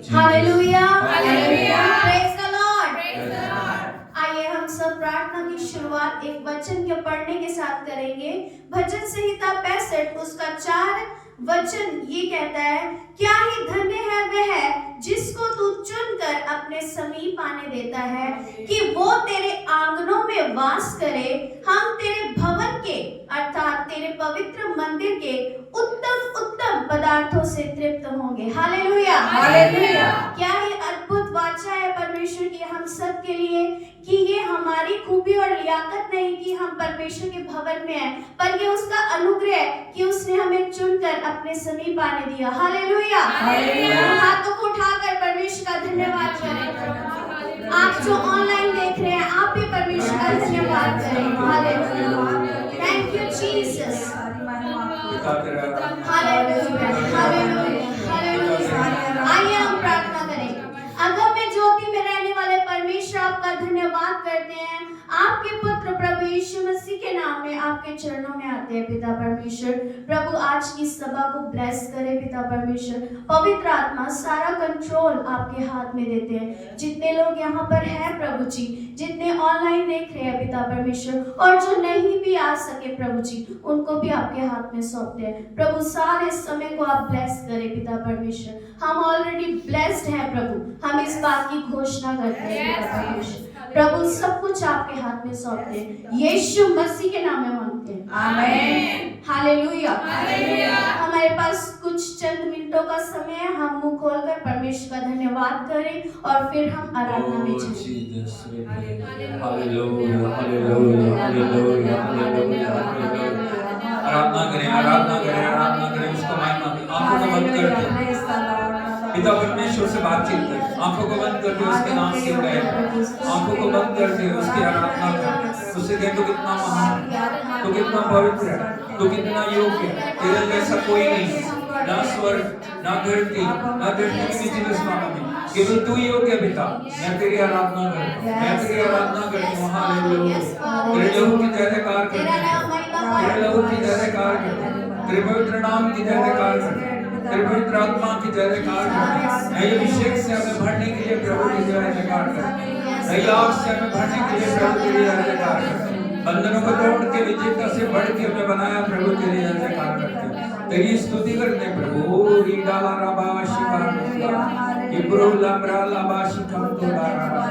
Hallelujah, hallelujah, praise the Lord. आइए हम सब प्रार्थना की शुरुआत एक वचन के पढ़ने के साथ करेंगे। भजन संहिता 65 उसका 4 वचन ये कहता है, क्या ही धन्य है वह जिसको तू चुनकर अपने समीप आने देता है, कि वो तेरे आंगनों में वास करे। हम तेरे भवन के अर्थात तेरे पवित्र मंदिर के उत्तम उत्तम पदार्थों से तृप्त होंगे। Hallelujah, hallelujah. क्या ही अद्भुत वाचा है परमेश्वर की हम सब के लिए, कि ये हमारी खूबी और लियाकत नहीं कि हम परमेश्वर के भवन में हैं, पर ये उसका अनुग्रह है कि उसने हमें चुनकर अपने समीप आने दिया। Hallelujah, hallelujah. हाथों को उठाकर परमेश्वर का धन्यवाद करें। आप जो ऑनलाइन देख रहे हैं, आप भी परमेश्वर का धन्यवाद करें। Hallelujah, thank you Jesus. Hallelujah, hallelujah, hallelujah. आइए हम प्रार्थना करें। अगम्य ज्योति में रहने वाले परमेश्वर, आपका धन्यवाद करते हैं। आपके पुत्र प्रभु यीशु मसीह के नाम में आपके चरणों में आते हैं पिता परमेश्वर। प्रभु आज की सभा को ब्लेस करे पिता परमेश्वर। पवित्र आत्मा सारा कंट्रोल आपके हाथ में देते हैं। जितने लोग यहाँ पर हैं प्रभु जी, जितने ऑनलाइन देख रहे हैं पिता परमेश्वर, और जो नहीं भी आ सके प्रभु जी, उनको भी आपके हाथ में सौंपते हैं। प्रभु सारे समय को आप ब्लेस करें पिता परमेश्वर। हम ऑलरेडी ब्लेस्ड हैं प्रभु, हम इस बात की घोषणा करते हैं पिता परमेश्वर। प्रभु सब कुछ आपके हाथ में सौंपते हैं, यीशु मसीह के नाम में मांगते हैं, आमीन। Hallelujah, hallelujah. हमारे पास कुछ चंद मिनटों का समय है, हम मुंह खोलकर परमेश्वर का धन्यवाद करें और फिर हम आराधना में चलें। Hallelujah, hallelujah, hallelujah, hallelujah. आराधना करें, आराधना करें, आराधना करें, उसको महिमा दें। आंखों को बंद कर दो, पिता परमेश्वर से बातचीत करें। आंखों को बंद कर दो, उसके नाम से उड़ाए। आंखों को बंद कर दो, उसकी आराधना करें। उससे कहें तो कितना महान, तो कितना पवित्र है, तो कितना योग्य है। तेरे जैसा कोई नहीं है, ना स्वर्ग, ना धरती, ना धरती की नीचे में आसमान में। केवल तू ही योग्य पिता। मैं तेरी आराधना करता हूँ, मैं तेरी आराधना करता हूँ। हालेलुया। तेरे लहू की जयकार करते हैं, तेरे लहू की जयकार करते हैं, तेरे पवित्र नाम की जयकार करते हैं, तेरे पवित्र आत्मा की जयकार करते हैं। नए अभिषेक से हमें भरने के लिए प्रभु की जयकार करते हैं। नई आग से हमें भरने के लिए प्रभु के लिए जयकार करते हैं। बंधनों को तोड़ के विजेता से बढ़ के हमें बनाया, प्रभु के लिए जयकार करते हैं। तेरी स्तुति करते हैं प्रभु। ओ रीडाला राबा शिवा इब्रो लम्रा लाबा शिकम तोला राबा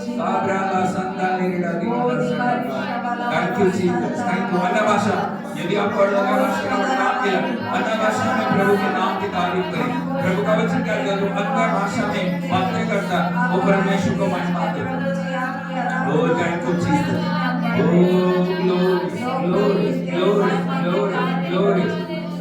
साबरा ला संदा लेरिडा दिला सका। Thank you Jesus, thank you. अन्य भाषा यदि आप पढ़ लोगे, भाषा का नाम दिया, अन्य भाषा में प्रभु के नाम की तारीफ करें। प्रभु का वचन कहता है, जो अन्य भाषा में बातें करता है वो परमेश्वर को महिमा देता है। Oh thank you Jesus. Oh glory, glory, glory, glory, glory.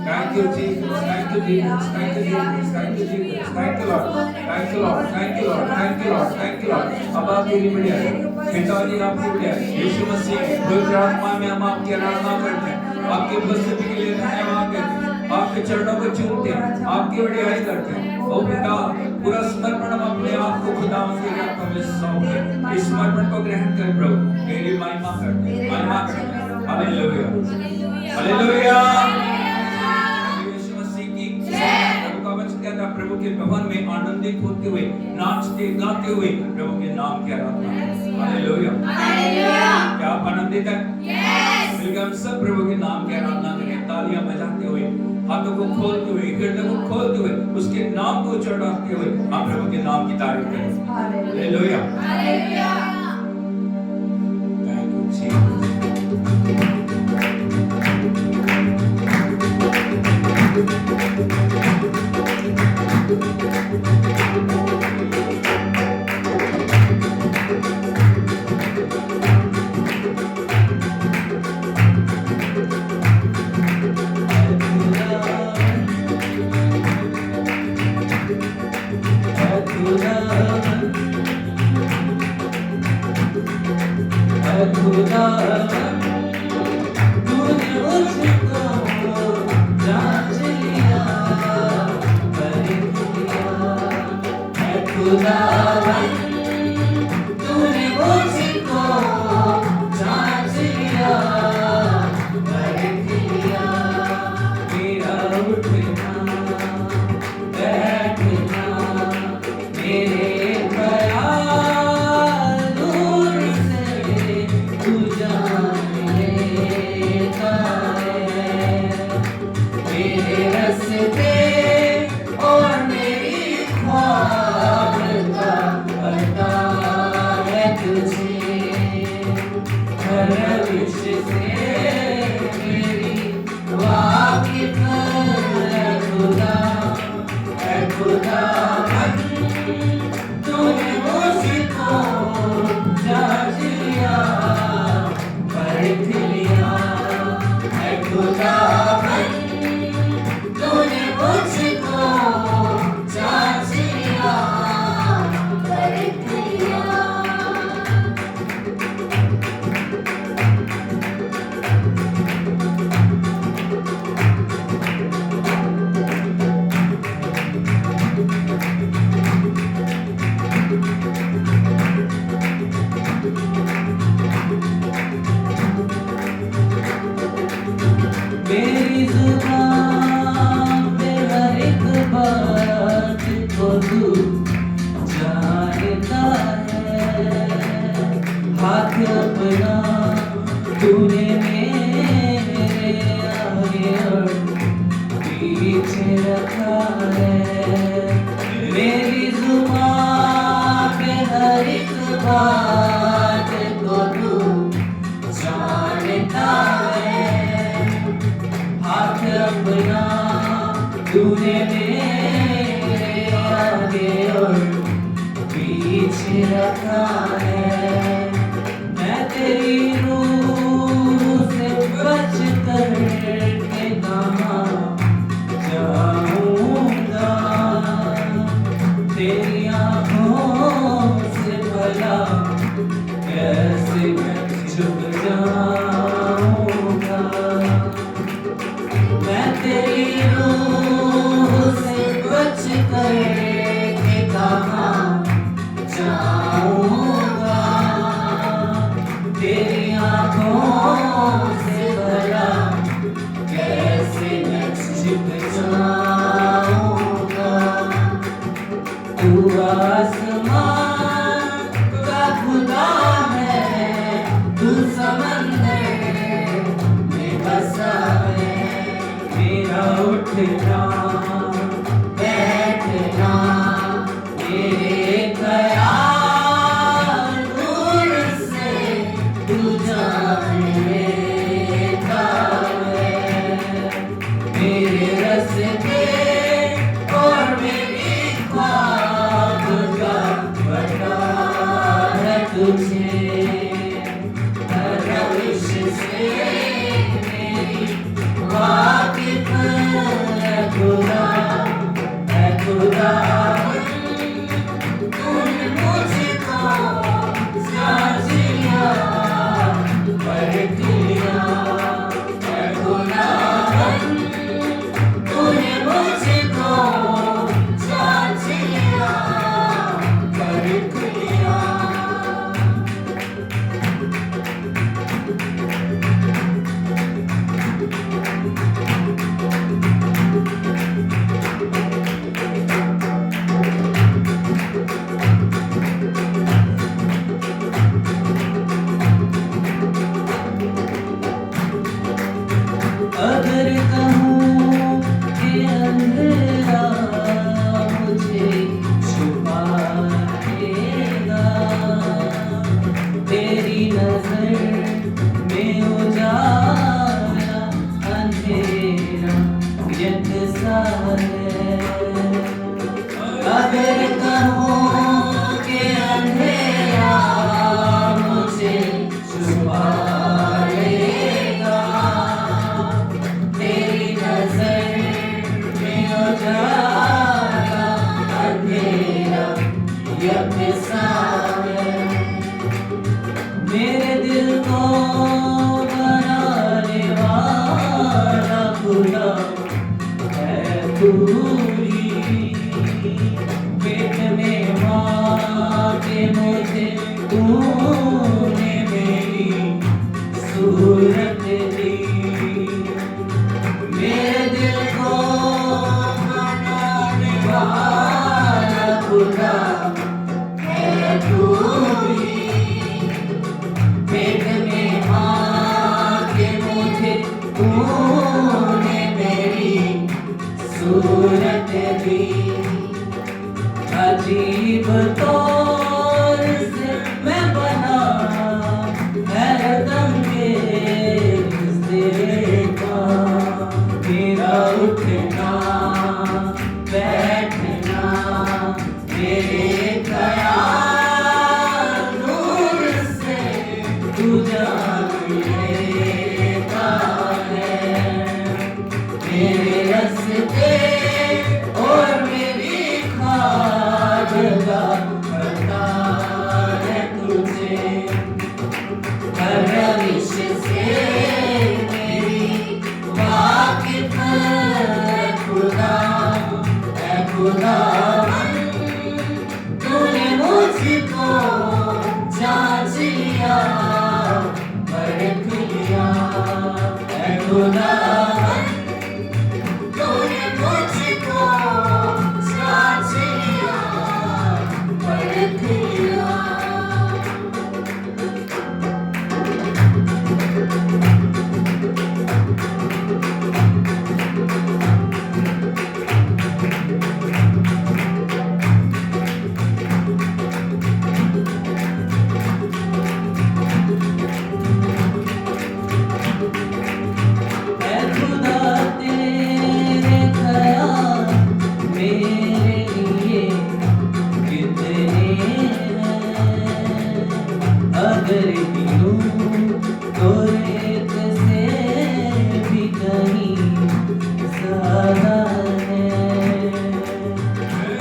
Thank you Jesus, thank you Jesus, thank you Jesus, thank you Jesus, thank you Lord, thank you Lord, thank you Lord, thank you Lord, thank you Lord। अब आप तेरी बढ़िया है, पिताजी आपकी बढ़िया है। यीशु मसीह पवित्र आत्मा में हम आपकी आराधना करते हैं, आपकी उपस्थिति के लिए धन्यवाद देते हैं, आपके चरणों को चूमते हैं, आपकी बढ़ियाई करते हैं। ओ पिता, पूरा समर्पण हम अपने आप को खुदा के हाथों में सौंपते हैं। इस समर्पण को ग्रहण कर प्रभु, तेरी महिमा करते हैं, महिमा करते हैं। Hallelujah, hallelujah. प्रभु के भवन में आनंदित होते हुए, नाचते गाते हुए प्रभु के नाम की आराधना करें। Hallelujah, hallelujah. क्या आप आनंदित हैं? यस। मिलकर हम सब प्रभु के नाम की आराधना करें, तालियां बजाते हुए, हाथों को खोलते हुए, हृदय को खोलते हुए, उसके नाम को चढ़ाते हुए हम प्रभु के नाम की तारीफ करें। Hallelujah, hallelujah. Thank you Jesus. परविश से मेरी वाकिफ है खुदा तूने मुझको जांच लिया परख लिया है खुदावन तूने मुझको जांच लिया परख लिया मेरी जुबान पे हर एक बात को तू जानता है हाथ अपना तूने मेरे आगे और पीछे रखा है मेरी जुबान पे हर एक बात को तू जानता है हाथ अपना तूने मेरे आगे और पीछे रखा है मैं तेरी रूह से बच कर के कहाँ जाऊंगा तेरी आँखों से भला कैसे मैं छुप जाऊंगा मैं तेरी रूह से बच कर के कहाँ जाऊंगा तेरी आँखों से भला कैसे मैं छिप जाऊंगा तू आसमान का खुदा है तू समंदर में बसा है मेरा उठना बैठना मेरे ख्याल दूर से तू जान लेता है मेरे रास्ते और मेरी ख्वाब का पता है तुझे परविश से मेरी वाकिफ है खुदा तूने मुझको जांच लिया परख लिया है खुदावन तूने मुझको जांच लिया परख लिया अगर कहूँ कि अंधेरा मुझे छुपाएगा तेरी नजर में उजाला अंधेरा यकसा है अगर कहूँ कि अंधेरा मुझे छुपाएगा तेरी नजर में उजाला अंधेरा यकसा है मेरे दिल को बनाने वाला खुदा है तू ही पेट में माँ के मुझे तूने मेरी सूरत दी मेरे दिल को बनाने वाला खुदा है तू ही पेट में माँ के मुझे तूने मेरी सूरत दी अजीब तौर से मैं बना हरदम मेरे ख्याल नूर से उजाड़ लेता है। मेरे रास्ते और मेरी ख्वाबगाह पता है तुझे। हर रविश से मेरी वाकिफ है खुदा, है खुदावन। तूने मुझको जांच लिया, परख लिया, है खुदावन। तूने मुझको जांच लिया, परख लिया। ऐ खुदा तेरे ख्याल मेरे लिए कितने हैं। अगर गिनूं तो रेत से भी कहीं ज़्यादा है।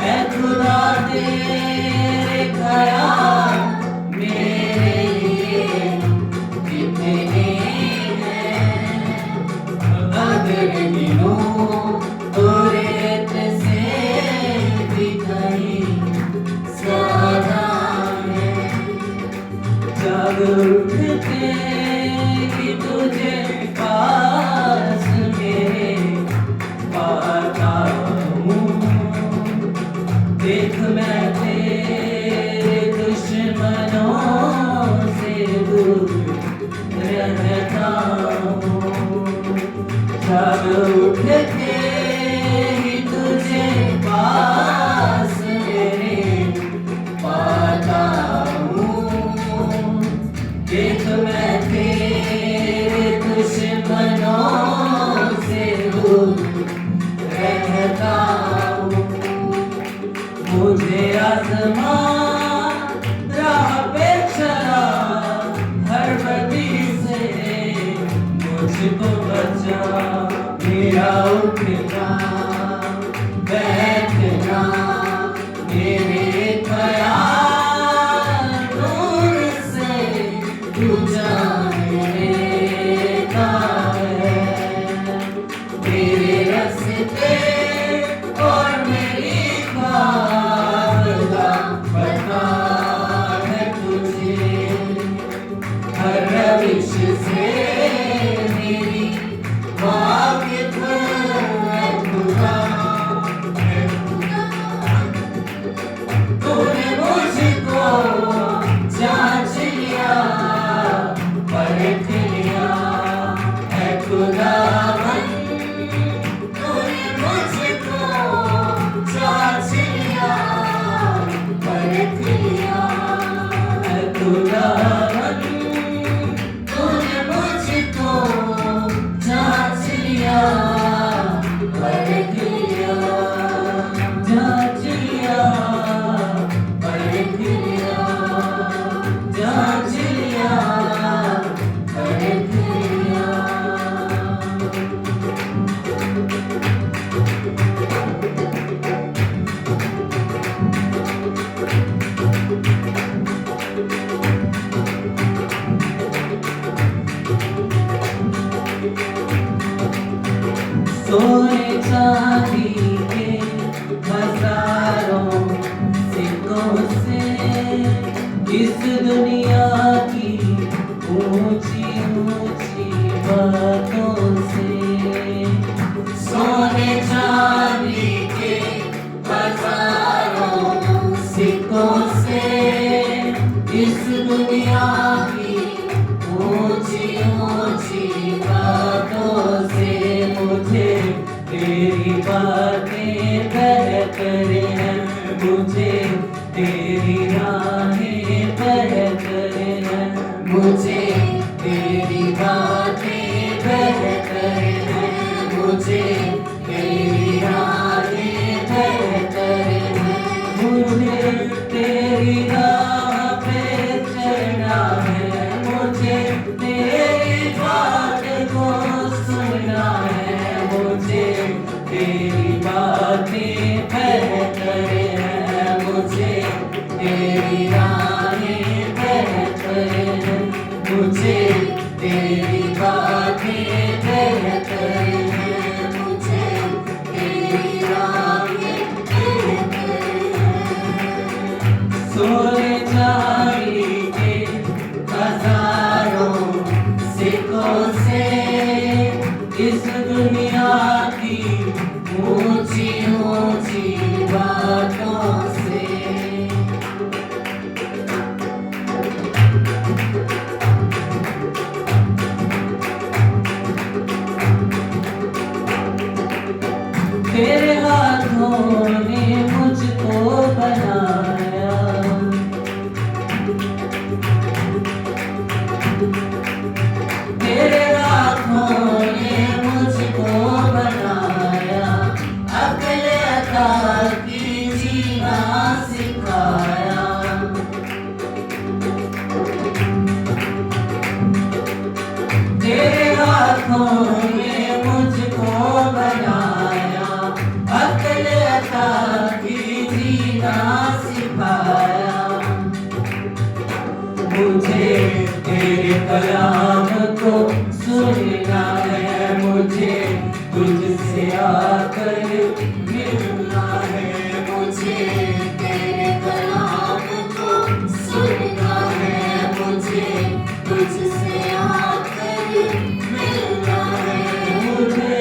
ऐ खुदा तेरे ख्याल मेरे लिए कितने हैं। अगर गिनूं तो रेत से भी कहीं ज़्यादा है। जाग उठ के ही तुझे पास मेरे पाता हूँ। देख मैं तेरे दुश्मनों से दूर रहता हूँ। जाग उठ के ही तुझे पास मेरे पाता हूँ। देख मैं तेरे दुश्मनों से दूर रहता हूँ। मुझे आज़मा राह पे चला, हर बदी से मुझको बचा। मेरा उठना बैठना मेरे ख्याल नूर से उजाड़ लेता है। मेरे रास्ते और मेरी ख्वाबगाह पता है तुझे। हर रविश से मेरी वाकिफ है खुदा, है खुदा। तूने मुझको जांच लिया, परख लिया, है खुदावन। तूने मुझको जांच लिया, परख लिया, है खुदावन। तूने मुझको जांच लिया, परख लिया, जांच लिया, परख लिया, जांच लिया, परख लिया। सोने चांदी के हजारों सिक्कों से इस दुनिया की ऊंची ऊंची बातों से। सोने चांदी के हजारों सिक्कों से इस दुनिया की ऊंची ऊंची बातों से मुझे तेरी बातें बेहतर हैं। मुझे तेरी राहें बेहतर हैं। मुझे तेरी बातें बेहतर हैं। मुझे तेरी राहें बेहतर हैं। मुझे सोने चांदी के हजारों सिक्कों से इस दुनिया की ऊंची ऊंची बातों से तेरे हाथों ने मुझको बनाया, तेरे हाथों ने मुझको बनाया, अकल अता की जीना सिखाया। तेरे हाथों ने मुझको बनाया, अकल अता की जीना सिखाया। मुझे तेरे कलाम को सुनना है, मुझे तुझसे आकर मिलना है। मुझे तेरे कलाम को सुनना है, मुझे तुझसे आकर मिलना है। मुझे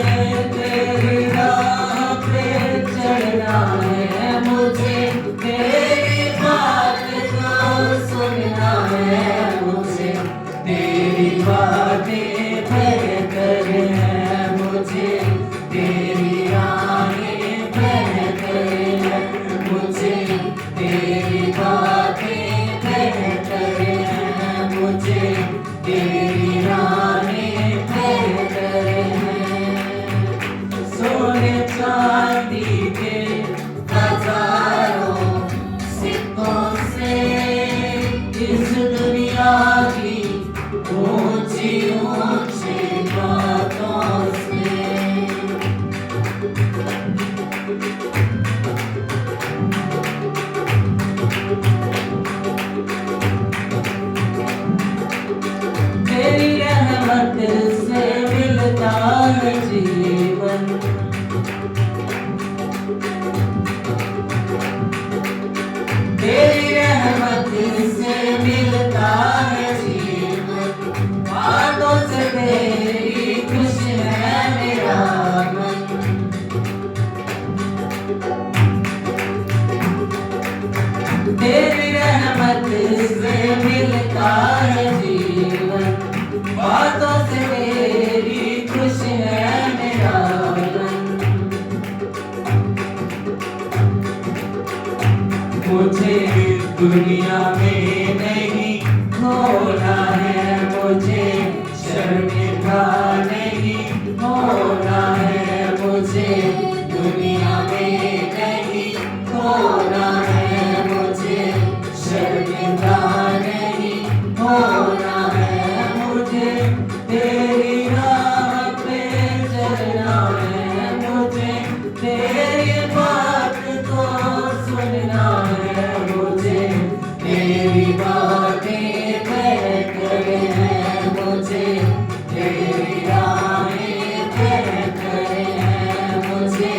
तेरी राह पे चलना है, मुझे तेरी बात को सुनना है। मुझे तेरी बातें बेहतर हैं, मुझे तेरी राहें बेहतर हैं। मुझे तेरी बातें बेहतर हैं, मुझे तेरी राहें बेहतर हैं। सोने चांदी के हजारों सिक्कों से इस दुनिया की ऊंची ऊंची बातों से तेरी रहमत से मिलता है जीवन। तेरी रहमत से मिलता है जीवन, बातों से तेरी खुश है मेरा मन। तेरी रहमत से मिलता है जीवन, बातों से तेरी खुश है मेरा मन। मुझे दुनिया में नहीं होना है, मुझे शर्मिंदा नहीं होना है। मुझे दुनिया में नहीं होना है, मुझे शर्मिंदा नहीं होना है। मुझे तेरी राह पे चलना है, मुझे तेरी बात को सुनना है। मुझे तेरी बातें बेहतर हैं, मुझे तेरी राहें बेहतर हैं। मुझे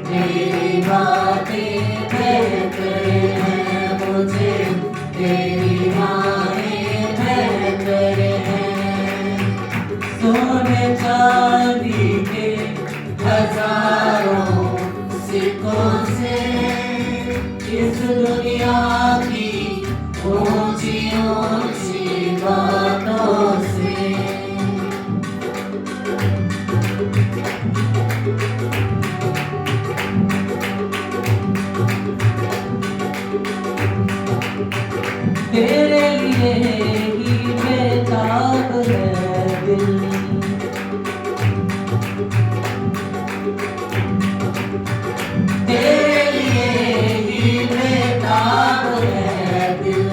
तेरी बातें बेहतर हैं, मुझे तेरी राहें बेहतर हैं। सोने चांदी के हजारों सिक्कों से इस दुनिया की ऊंची ऊंची बातों से तेरे लिए ही बेताब है दिल। तेरे लिए ही बेताब है दिल,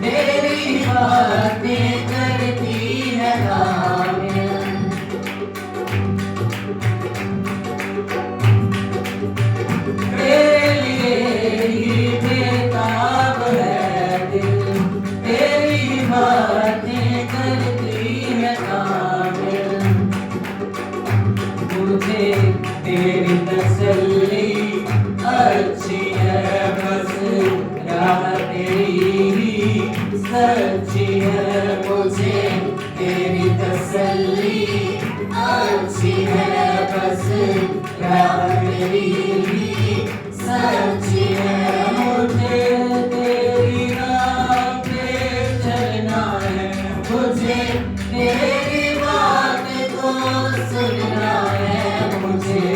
तेरी बातें करती है कामिल। तेरे लिए ही बेताब है दिल, तेरी सच्ची है मुझे तेरी तसल्ली, अच्छी है बस राह तेरी भी, सच्ची है मुझे तेरी राह पे चलना है, मुझे तेरी बात को सुनना है, मुझे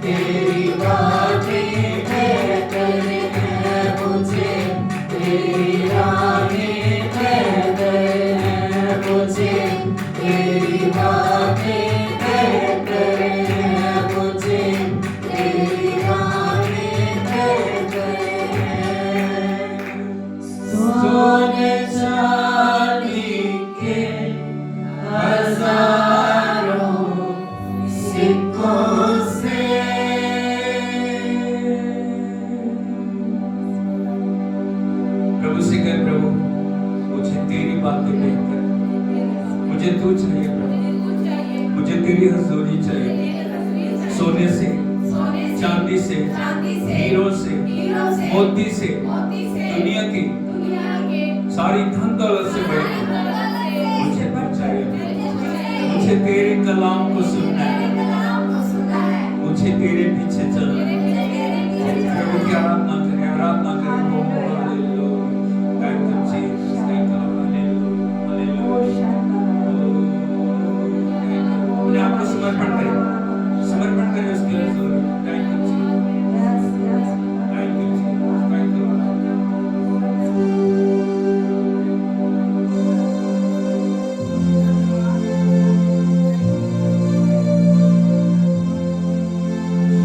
तेरी बातें तय करनी है, मुझे तेरी राहें तय करनी है, मुझे तेरी बातें तय करनी है, मुझे तेरी राहें तय करनी है। सोने चांदी के हजारों सिक्कों से प्रभु से कह, प्रभु मुझे तेरी बातें बेहतर, मुझे तू चाहिए प्रभु, मुझे तेरी हजूरी चाहिए, सोने से, चांदी से, हीरों से, मोती से, दुनिया की सारी धन दौलत से बढ़कर मुझे तू चाहिए, मुझे तेरे कलाम को सुनना है, मुझे तेरे पीछे चलना है। प्रभु की आराधना करें, आराधना करें। Thank you, Jesus. Thank you, Hallelujah. अपने आप को समर्पण करें उसके लिए। Thank you, Jesus. Thank you, Jesus. Thank you,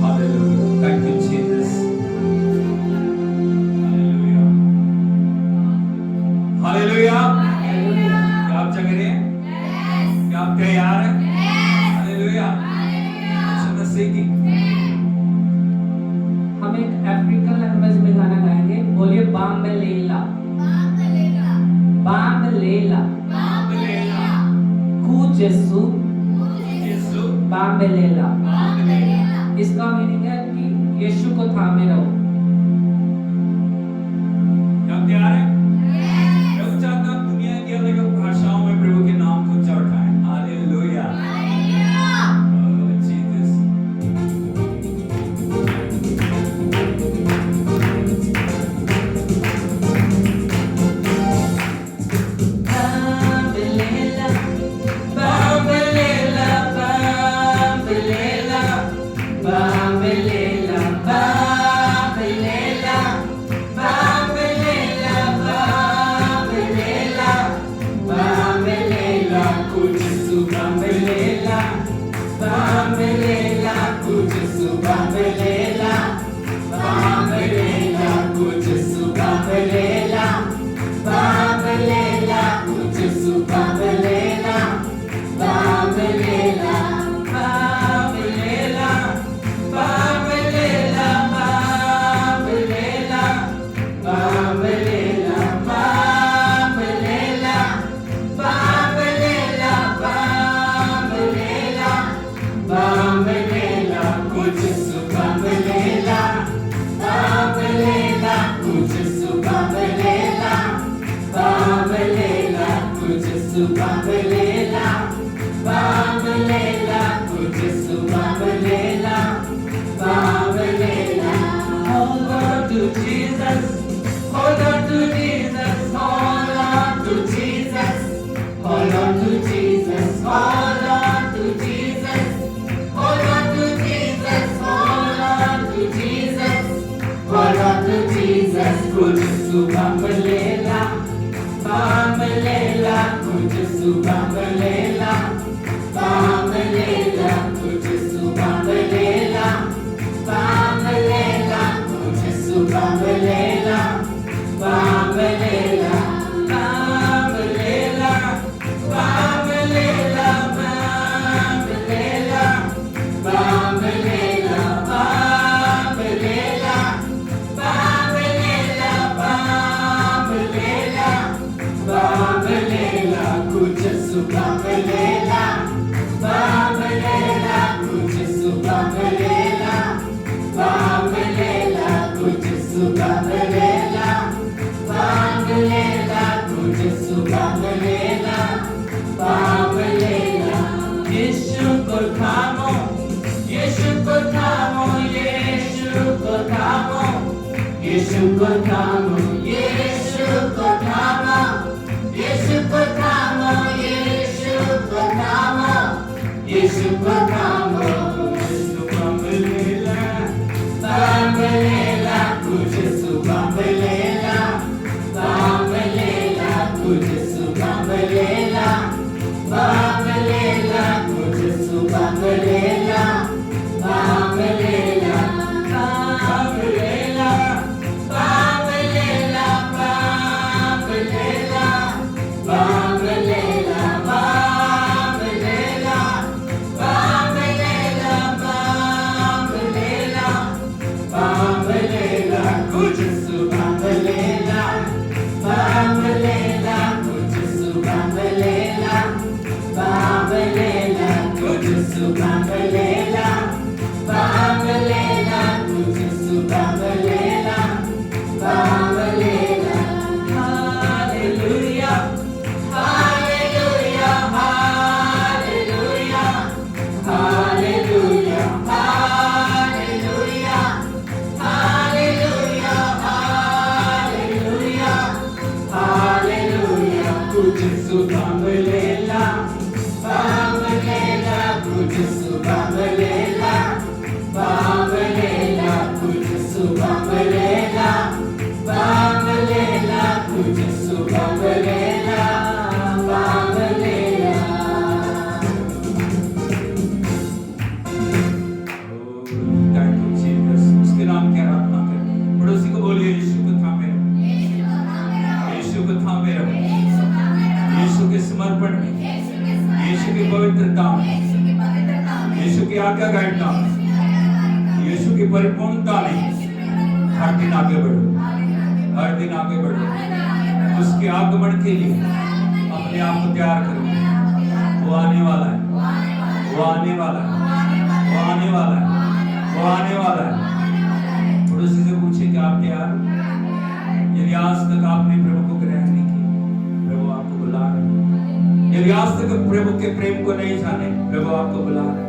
Hallelujah. Thank you, Jesus. Hallelujah. Hallelujah. क्या आप जग रहे हैं? क्या आप तैयार हैं? Hallelujah. सुनना सीखी। हम एक अफ्रीकन लैंग्वेज में गाना गाएंगे, बोलिए बाम्बेलेला, बाम्बेलेला, कुजेसु, यीशु, बाम्बेलेला। हालेलुया। इसका मीनिंग है कि यीशु को थामे रहो। क्या आप तैयार हैं? प्रभु चाहता है दुनिया की अलग अलग भाषाओं में प्रभु के नाम को उच्चार उठाएं। Hallelujah. Oh, Jesus. बाम्बेलेला, बाम्बेलेला, बाम्बेलेला, बाम्बेलेला, बाम्बेलेला, बाम्बेलेला, बाम्बेलेला, बाम्बेलेला, कुजेसु बाम्बेलेला, बाम्बेलेला, कुजेसु बाम्बेलेला, बाम्बेलेला, कुजेसु बाम्बेलेला, बाम्बेलेला, कुजेसु बाम्बेलेला, बाम्बेलेला, बाम्बेलेला, बाम्बेलेला, बाम्बेलेला, बाम्बेलेला, बाम्बेलेला, बाम्बेलेला, बाम्बेलेला, बाम्बेलेला, कुजेसु बाम्बेलेला, बाम्बेलेला, कुजेसु बाम्बेलेला, बाम्बेलेला, कुजेसु बाम्बेलेला, बाम्बेलेला, कुजेसु बाम्बेलेला, बाम्बेलेला. Hold on to Jesus, hold on to Jesus, hold on to Jesus, hold on to Jesus, hold on to Jesus, hold on to Jesus, hold on to Jesus, hold on to Jesus, kujesu bambelela, bambelela, kujesu bambelela, bambelela, kujesu bambelela, bambelela, kujesu bambelela, bambelela, bambelela, bambelela, bambelela, bambelela, bambelela, bambelela, bambelela, bambelela, kujesu bambelela, bambelela, kujesu bambelela, bambelela, kujesu bambelela, bambelela, kujesu यीशु को थामो, यीशु को थामो, यीशु को थामो, यीशु को थामो, यीशु को थामो। यीशु बम्बलेला, बम्बलेला, कुछ सुबम्बलेला, बम्बलेला, कुछ सुबम्बलेला, बम्बलेला, कुछ सुबम्बलेला, बम्बलेला, बम्बलेला, बम्बलेला, बम्बलेला, बम्बलेला, बम्बलेला, बम्बलेला, बम्बलेला, बम्बलेला, कुछ सुबम्बलेला, बम्बलेला, कुछ सुबम्बलेला, बम्बलेला, कुछ सुबम्बलेला, बम्बलेला, कुछ सुबम्बलेला, बम्बलेला। Hallelujah, hallelujah, hallelujah, hallelujah, hallelujah, hallelujah, hallelujah, hallelujah, कुछ सुबम्बलेला, बम्बलेला, कुछ सुबम्बलेला, बम्बलेला, कुछ सुबम्बलेला, बम्बलेला, कुछ सुबम्बलेला, बम्बलेला। Thank you Jesus. उसके नाम की आराधना करें। पड़ोसी को बोलिए यीशु को थामे रहो, यीशु को थामे रहो, यीशु के समर्पण में, यीशु की पवित्रता में, यीशु की आज्ञाकारिता में, यीशु की परिपूर्णता में हर दिन आगे बढ़ो, हर दिन आगे बढ़ो। उसके आगमन के लिए अपने आप को तैयार करो। वो आने वाला है, वो आने वाला है, वो आने वाला है, वो आने वाला है। पड़ोसी से पूछे कि आप तैयार हो? यदि आज तक आपने प्रभु को ग्रहण नहीं किया, प्रभु आपको बुला रहा है। यदि आज तक प्रभु के प्रेम को नहीं जाने, प्रभु आपको बुला रहा है।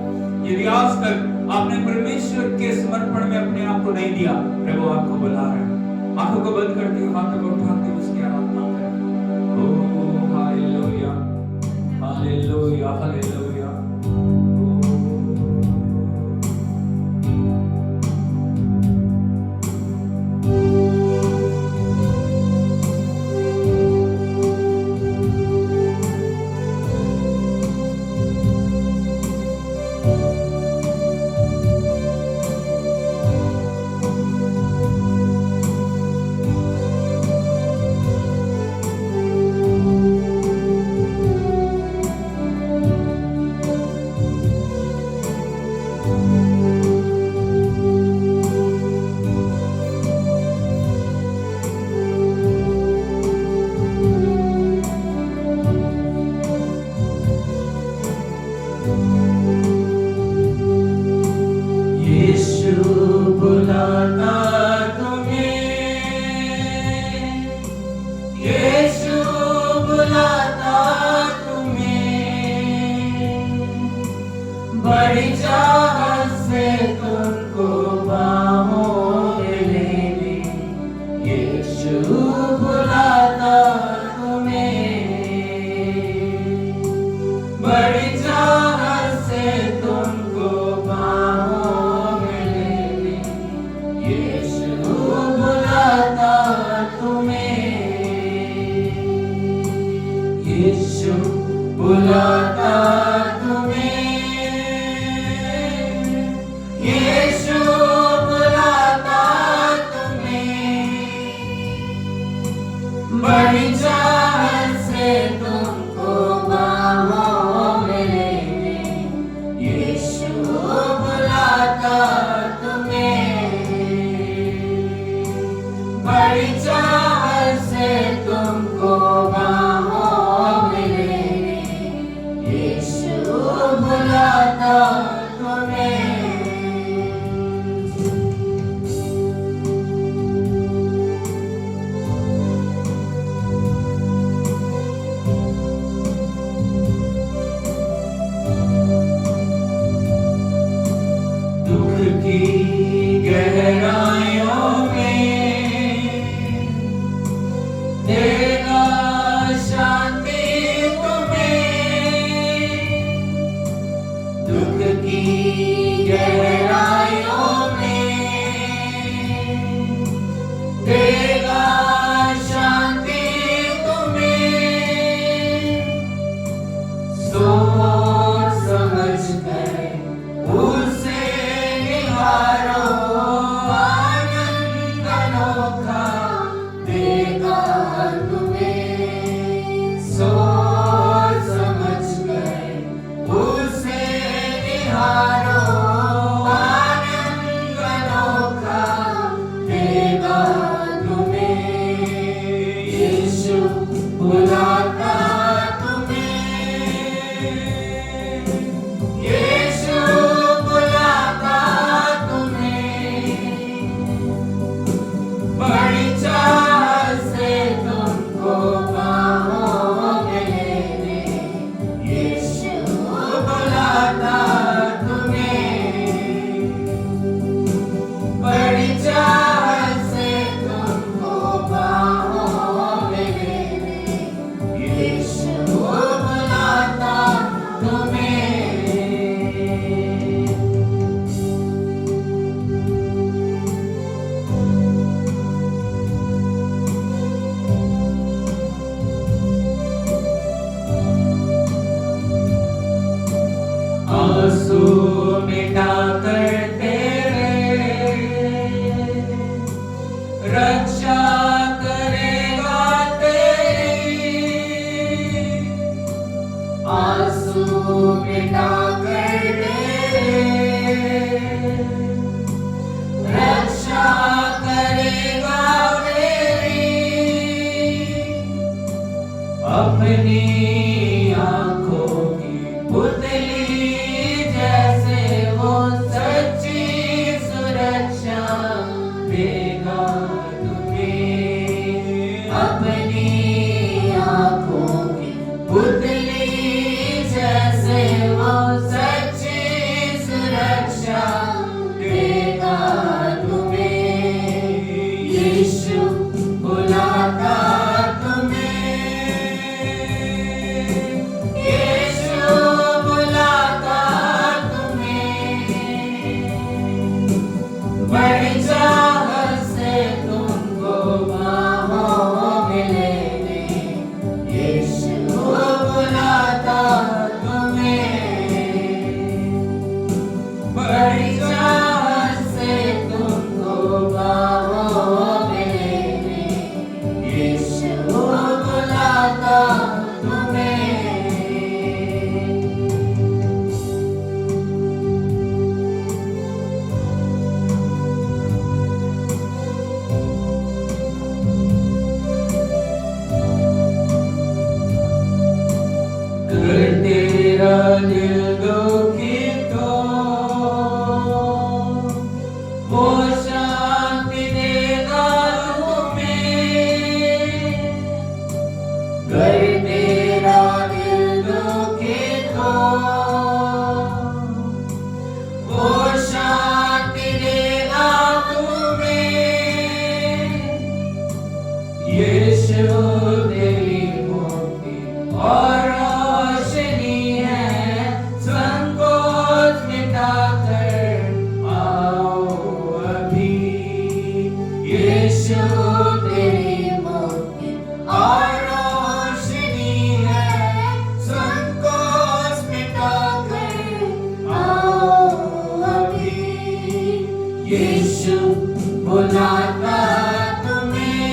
यदि आज तक आपने परमेश्वर के समर्पण में अपने आप को नहीं दिया, प्रभु आपको बुला रहा है। आंखों को बंद करके हाथों को उठाते हुए उसकी आराधना करें। ओ हालेलुया, हालेलुया, हालेलुया। बड़ी चाहत से तुमको बाहों में ले ले, यीशु बुलाता तुम्हें। बड़ी चाहत से तुमको बाहों में ले ले, यीशु बुलाता तुम्हें। यीशु बुलाता तुम्हें, यीशु बुलाता तुम्हें। बड़ी चाहत से तुमको बाहों में ले ले, यीशु बुलाता तुम्हें। बड़ी चाहत से तुमको बाहों में ले ले, यीशु बुलाता तुम्हें। अपनी आंखों की पुतली जैसे वो सच्ची सुरक्षा देगा तुम्हें। अपनी आंखों की पुतली जैसे वो सच्ची सुरक्षा देगा तुम्हें। यीशु बुलाता तुम्हें, यीशु बुलाता तुम्हें। बड़ी चाहत से तुमको बाहों में लेने यीशु बुलाता तुम्हें। बड़ी चाहत से तुमको बाहों में लेने यीशु बुलाता तुम्हें। कर तेरा दिल दुखी तो वो शांति देगा तुम्हें। कर तेरा दिल दुखी तो वो शांति देगा तुम्हें। यीशु तेरी मुक्ति और रोशनी है, संकोच मिटाकर आओ अभी। यीशु तेरी मुक्ति और रोशनी है, संकोच मिटाकर आओ अभी। यीशु बुलाता तुम्हें,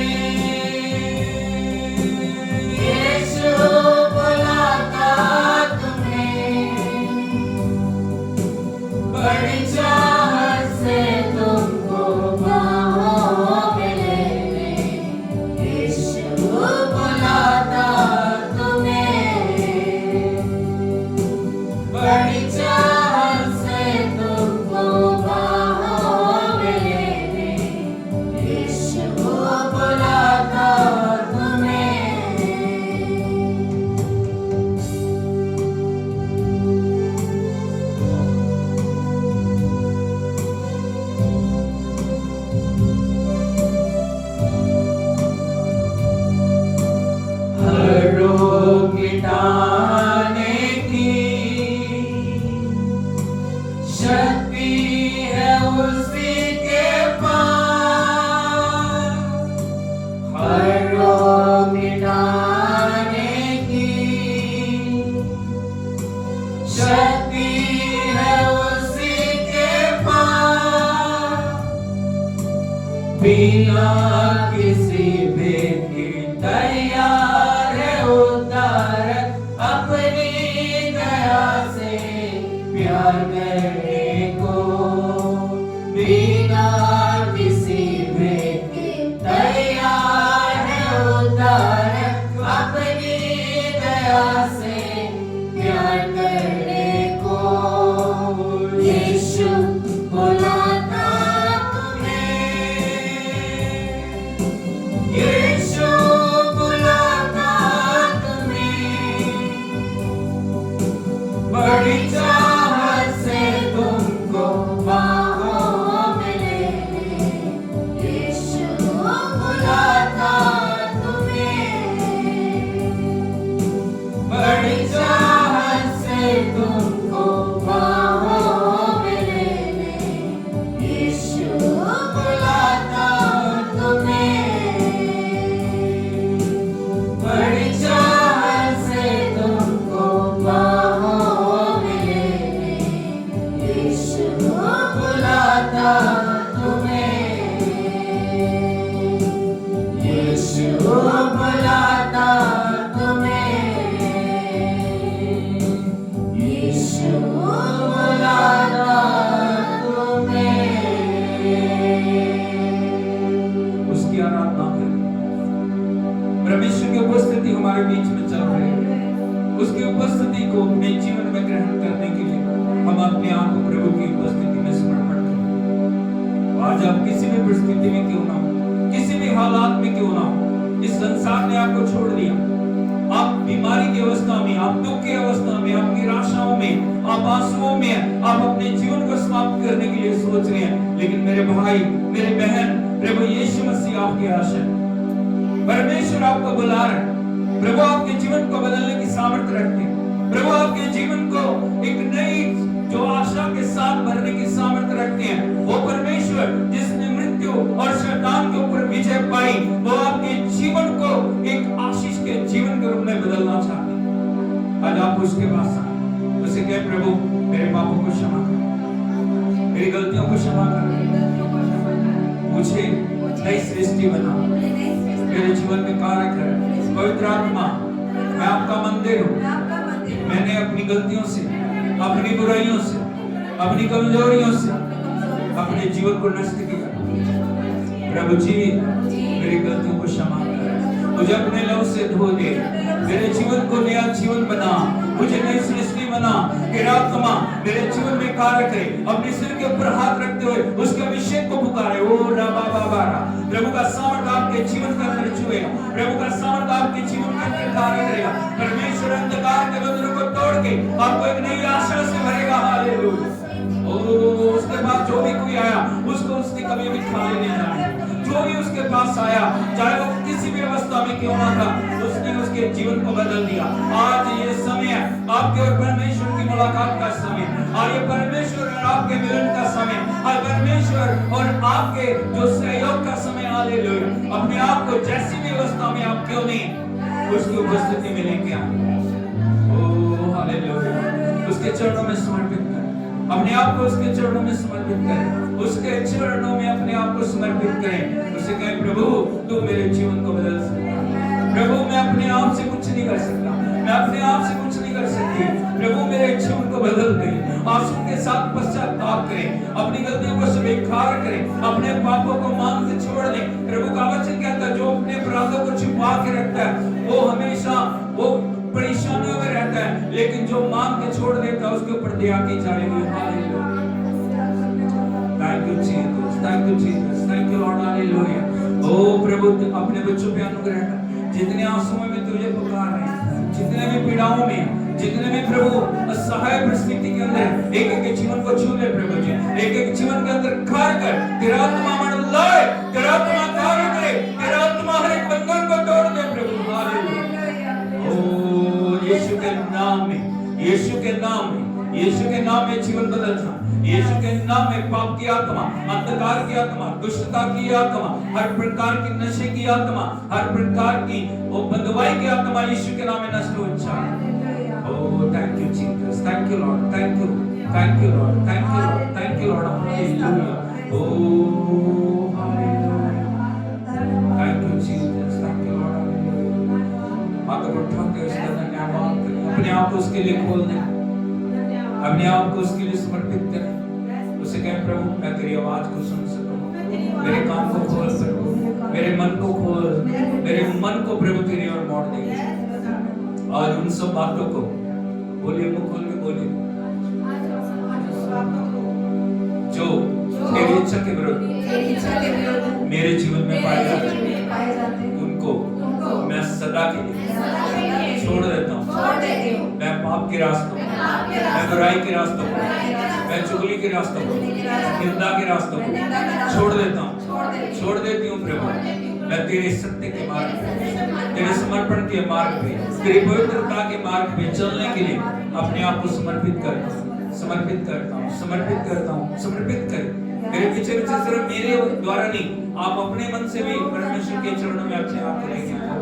परमेश्वर की उपस्थिति हमारे बीच में चल रही है, उसकी उपस्थिति को अपने जीवन में ग्रहण करने के लिए हम अपने आप को प्रभु की उपस्थिति में समर्पण करें। आज आप किसी भी परिस्थिति में क्यों ना हो, किसी भी हालात में क्यों ना हो, इस संसार ने आपको छोड़ दिया, आप बीमारी की अवस्था में, आप दुख की अवस्था में, आप निराशाओं में, आप आंसुओं में, आप अपने जीवन को समाप्त करने के लिए सोच रहे हैं, लेकिन मेरे भाई, मेरी बहन, प्रभु यीशु मसीह आपकी आशा है। परमेश्वर आपको बुला रहे हैं। प्रभु आपके जीवन को बदलने की सामर्थ्य रखते हैं। प्रभु आपके जीवन को एक नई जो आशा के साथ भरने की सामर्थ्य रखते हैं। वो परमेश्वर जिसने मृत्यु और शैतान के ऊपर विजय पाई, वो आपके जीवन को एक आशीष के जीवन के रूप में बदलना चाहते हैं। आज आप उसके पास आए, उसे कहे प्रभु मेरे पापों को क्षमा कर, मेरी गलतियों को क्षमा कर, मुझे नई सृष्टि बना, मेरे जीवन में कार्य कर। पवित्र आत्मा, मैं आपका मंदिर हूँ। मैंने अपनी गलतियों से, अपनी बुराइयों से, अपनी कमजोरियों से अपने जीवन को नष्ट किया। प्रभु जी मेरी गलतियों को क्षमा कर, मुझे अपने लहू से धो दे, मेरे जीवन को नया जीवन बना, मुझे नई सृष्टि बना। तेरा आत्मा मेरे जीवन में कार्य करे। अपने सिर के ऊपर हाथ रखते हुए उसके अभिषेक को पुकारे। ओ राबा बाबा, प्रभु का सामर्थ्य आपके जीवन के अंदर छुएगा, प्रभु का सामर्थ्य आपके जीवन के अंदर कार्य करेगा। परमेश्वर अंधकार के बंधनों को तोड़ के आपको एक नई आशा से भरेगा। हालेलुया। उसके बाद जो भी कोई आया उसको उसकी कमी भी खा लेने जाए। जो भी उसके पास आया, चाहे वो किसी भी अवस्था में क्यों ना था, उसने उसके जीवन को बदल दिया। आज ये समय आपके और परमेश्वर की मुलाकात का समय, और ये परमेश्वर और आपके मिलन का समय, और परमेश्वर और आपके जो सहयोग का समय। हालेलुया। अपने आप को जैसी भी अवस्था में आप क्यों नहीं, उसकी उपस्थिति में लेके आए। ओ हालेलुया। उसके चरणों में समर्पित करें, अपने आप को उसके चरणों में समर्पित करें, उसके चरणों में अपने आप को समर्पित करें। उसे कहें प्रभु तू मेरे जीवन को बदल सकता है। प्रभु मैं अपने आप से कुछ नहीं कर सकता, मैं अपने आप से कुछ नहीं कर सकती। प्रभु मेरे जीवन को बदल दे। आंसू के साथ पश्चाताप करें, अपनी गलतियों को स्वीकार करें, अपने पापों को मान से छोड़ दें। प्रभु का वचन कहता है जो अपने अपराधों को छुपा के रखता है वो हमेशा वो परेशानियों में रहता है, लेकिन जो मांग के छोड़ देता है उसके ऊपर दया की जाएगी। Hallelujah. Thank you Jesus, thank you Jesus, thank you lord. Hallelujah. ओ प्रभु अपने बच्चों पे अनुग्रह कर, जितने आंसुओं में तुझे पुकार रहे हैं, जितने भी पीड़ाओं में, जितने भी प्रभु असहाय परिस्थिति के अंदर, एक एक जीवन को छू ले प्रभु जी, एक एक जीवन के अंदर कार्य कर। तेरा आत्मा मंडल लाए, तेरा आत्मा कार्य करे, तेरा आत्मा हर एक बंधन को तोड़ दे प्रभु। हालेलुया। यीशु के नाम में, यीशु के नाम में, यीशु के नाम में जीवन बदलना। यीशु के नाम में पाप की आत्मा, अंधकार की आत्मा, दुष्टता की आत्मा, हर प्रकार की नशे की आत्मा, हर प्रकार की वो बंधुआई की आत्मा यीशु के नाम में नष्ट हो जाए। Oh thank you Jesus, thank you Lord, thank you, thank you Lord, thank you Lord, thank you lord. Hallelujah. Oh hallelujah. Thank you Jesus, thank you Lord. हाथों को उठा के उसका धन्यवाद करें, अपने आप को उसके लिए खोल दें, अपने आप को उसके लिए समर्पित करें। उसे कहें प्रभु मैं तेरी आवाज को सुन सकूं, मेरे कान को खोल प्रभु, मेरे मन को खोल, मेरे मन को प्रभु तेरी ओर मोड़ दे। आज उन सब बातों को बोलिए, मुंह खोल के बोलिए, जो तेरी इच्छा के विरुद्ध मेरे जीवन में पाए जाते हैं, उनको मैं सदा के लिए छोड़ देता हूँ। मैं पाप के रास्तों, मैं बुराई के रास्तों, मैं चुगली के रास्तों, निंदा के रास्तों को छोड़ देता हूँ, छोड़ देती हूँ प्रभु। मैं तेरे सत्य के मार्ग पे, तेरे समर्पण के मार्ग पे, तेरी पवित्रता के मार्ग पे चलने के लिए अपने आप को समर्पित करता हूँ, समर्पित करता हूँ, समर्पित करता हूँ, समर्पित कर। मेरे पीछे पीछे सिर्फ मेरे द्वारा नहीं, आप अपने मन से भी परमेश्वर के चरणों में अपने आप को लेके आओ।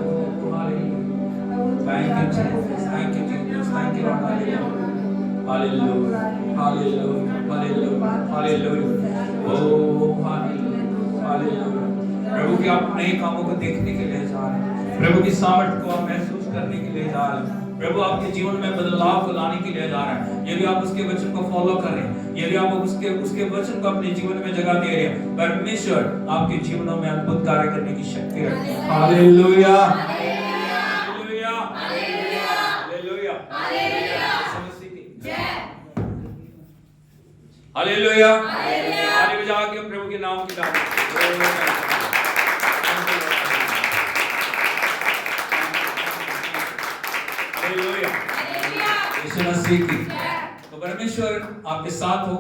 Thank you Jesus, thank you Jesus, thank you Lord, hallelujah, hallelujah, hallelujah, hallelujah, oh hallelujah, hallelujah। प्रभु के आप नए कामों को देखने के लिए जा रहे हैं, प्रभु की सामर्थ को आप महसूस करने के लिए जा रहे हैं, प्रभु आपके जीवन में बदलाव को लाने के लिए जा रहा है। यदि आप उसके वचन को फॉलो कर रहे हैं, यदि आप उसके वचन को अपने जीवन में जगह दे रहे हैं, परमेश्वर आपके जीवनों में अद्भुत कार्य करने की शक्ति रखते हैं। हालेलुया। हालेलुया, ताली बजा के प्रभु के नाम की तारीफ। हालेलुया, यीशु मसीह की। तो परमेश्वर आपके साथ हो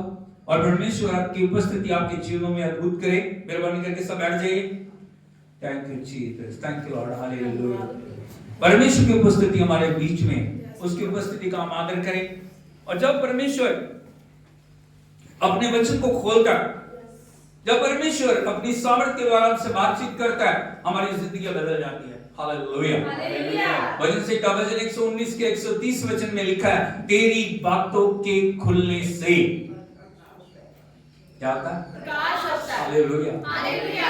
और परमेश्वर आपकी उपस्थिति आपके जीवनों में अद्भुत करे। मेहरबानी करके सब बैठ जाइए। Thank you Jesus, thank you lord, hallelujah. परमेश्वर की उपस्थिति हमारे बीच में, उसकी उपस्थिति का हम आदर करें। और जब परमेश्वर अपने वचन को खोलकर, जब परमेश्वर अपनी सामर्थ के द्वारा हमसे बातचीत करता है, हमारी जिंदगी बदल जाती है। हालेलुया। वचन से भजन 119 के 130 वचन में लिखा है, तेरी बातों के खुलने से क्या होता है? प्रकाश होता है। Hallelujah, hallelujah,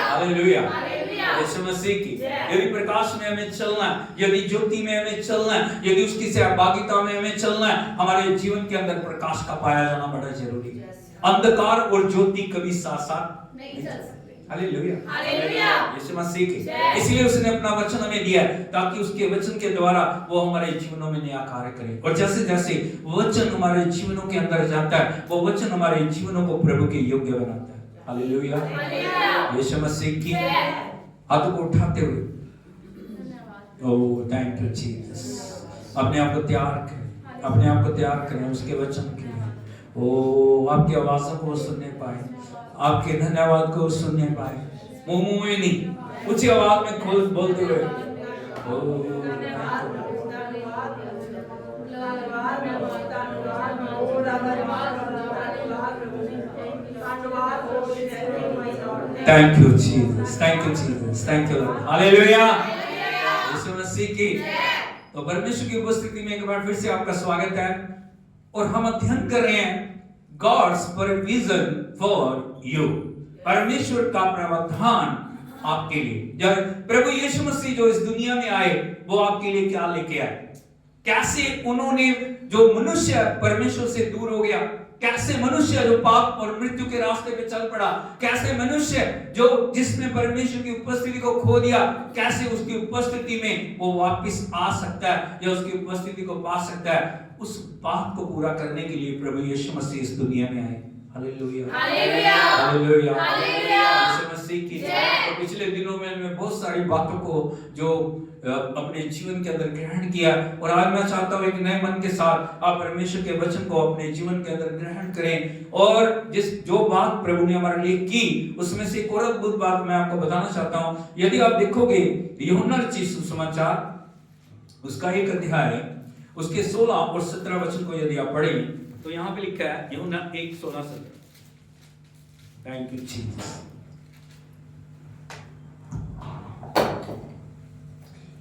hallelujah. Yeshu Masih की। यदि प्रकाश में हमें चलना है, यदि ज्योति में हमें चलना है, यदि उसकी सहभागिता में हमें चलना है, हमारे जीवन के अंदर प्रकाश का पाया जाना बड़ा जरूरी है। अंधकार और ज्योति कभी साथ साथ नहीं चल सकते। Hallelujah, hallelujah. यीशु मसीह की। इसलिए उसने अपना वचन हमें दिया ताकि उसके वचन के द्वारा वो हमारे जीवनों में नया कार्य करे। और जैसे जैसे वचन हमारे जीवनों के अंदर जाता है, वो वचन हमारे जीवनों को प्रभु के योग्य बनाता है। हालेलुया, यीशु मसीह की। हाथों को उठाते हुए, ओह थैंक यू जीसस। अपने आप को तैयार करें, अपने आप को तैयार करें उसके वचन के लिए। ओह, आपकी आवाज़ों को सुनने पाए, आपके धन्यवाद को सुनने पाए, मुंह में नहीं, ऊंची आवाज में खोल बोलते हुए। Thank you Jesus, thank you Jesus, thank you lord, hallelujah, Yeshu Masih की। तो परमेश्वर की उपस्थिति में एक बार फिर से आपका स्वागत है और हम अध्ययन कर रहे हैं God's provision for you, परमेश्वर का प्रावधान आपके लिए। जब प्रभु यीशु मसीह जो इस दुनिया में आए, वो आपके लिए क्या लेके आए, कैसे उन्होंने, जो मनुष्य परमेश्वर से दूर हो गया, कैसे मनुष्य जो पाप और मृत्यु के रास्ते पे चल पड़ा, कैसे मनुष्य जो जिसने परमेश्वर की उपस्थिति को खो दिया, कैसे उसकी उपस्थिति में वो वापस आ सकता है या उसकी उपस्थिति को पा सकता है, उस बात को पूरा करने के लिए प्रभु यीशु मसीह इस दुनिया में आए। Hallelujah, hallelujah, hallelujah, hallelujah, Yeshu Masih की। तो पिछले दिनों में मैं बहुत सारी बातों को जो अपने जीवन के अंदर ग्रहण किया, और आज मैं चाहता हूँ एक नए मन के साथ आप परमेश्वर के वचन को अपने जीवन के अंदर ग्रहण करें। और जो बात प्रभु ने हमारे लिए की, उसमें से एक और अद्भुत बात मैं आपको बताना चाहता हूँ। यदि आप देखोगे यूहन्ना रचित सुसमाचार उसका 1 अध्याय उसके 16 और 17 वचन को यदि आप पढ़ें तो यहाँ पे लिखा है, यूहन्ना 1:16-17। Thank you Jesus.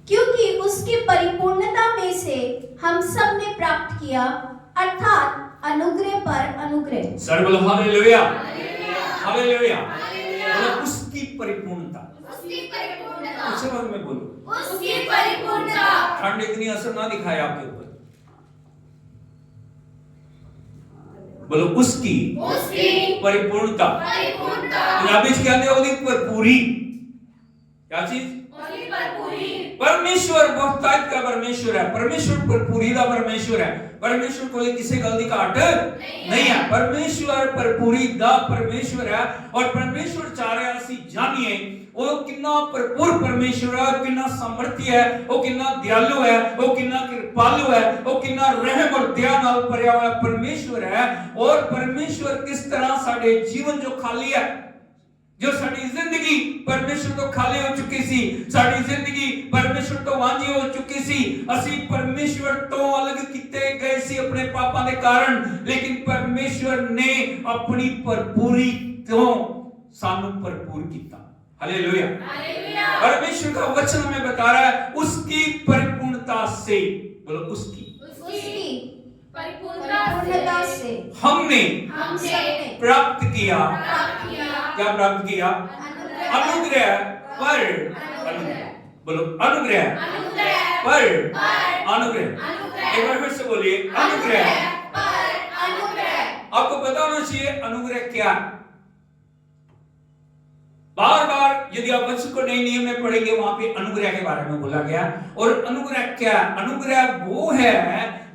क्योंकि उसकी परिपूर्णता में से हम सब ने प्राप्त किया, अर्थात अनुग्रह पर अनुग्रह। सर बोलो हालेलुया, हालेलुया, बोलो उसकी परिपूर्णता, उसकी परिपूर्णता, अच्छे बात में बोलो, उसकी परिपूर्णता। ठंड इतनी असर ना दिखाए आपके ऊपर, बोलो उसकी परिपूर्णता। पंजाबी में कहते हैं पर पूरी, क्या चीज? परमेश्वर बहुतायत का परमेश्वर है, परमेश्वर भरपूरी का परमेश्वर है, परमेश्वर कोई किसी गलती का हट नहीं है, परमेश्वर भरपूरी का परमेश्वर है। और परमेश्वर चाह रहे हैं ਅਸੀਂ जानिए वो कितना भरपूर परमेश्वर है, कितना सामर्थ्य है, वो कितना दयालु है, वो कितना कृपालु है, वो कितना रहम और दया नाल भरिया हुआ परमेश्वर है। और परमेश्वर किस तरह साडे जीवन जो खाली है, जो साडी जिंदगी परमेश्वर तो खाली हो चुकी सी, साडी जिंदगी परमेश्वर तो वांझी हो चुकी सी, असी परमेश्वर तो अलग किते गए सी अपने पापां दे कारण, लेकिन परमेश्वर ने अपनी भरपूरी तो सानू भरपूर कीता। Hallelujah, hallelujah. परमेश्वर का वचन हमें बता रहा है उसकी परिपूर्णता से, बोलो उसकी परिपूर्णता से हमने प्राप्त किया, क्या प्राप्त किया? अनुग्रह पर अनुग्रह, बोलो अनुग्रह पर अनुग्रह। एक बार फिर से बोलिए, अनुग्रह पर अनुग्रह। आपको पता होना चाहिए अनुग्रह क्या है। बार बार यदि आप वचन को नए नियम में पढ़ेंगे वहां पे अनुग्रह के बारे में बोला गया। और अनुग्रह क्या है? अनुग्रह वो है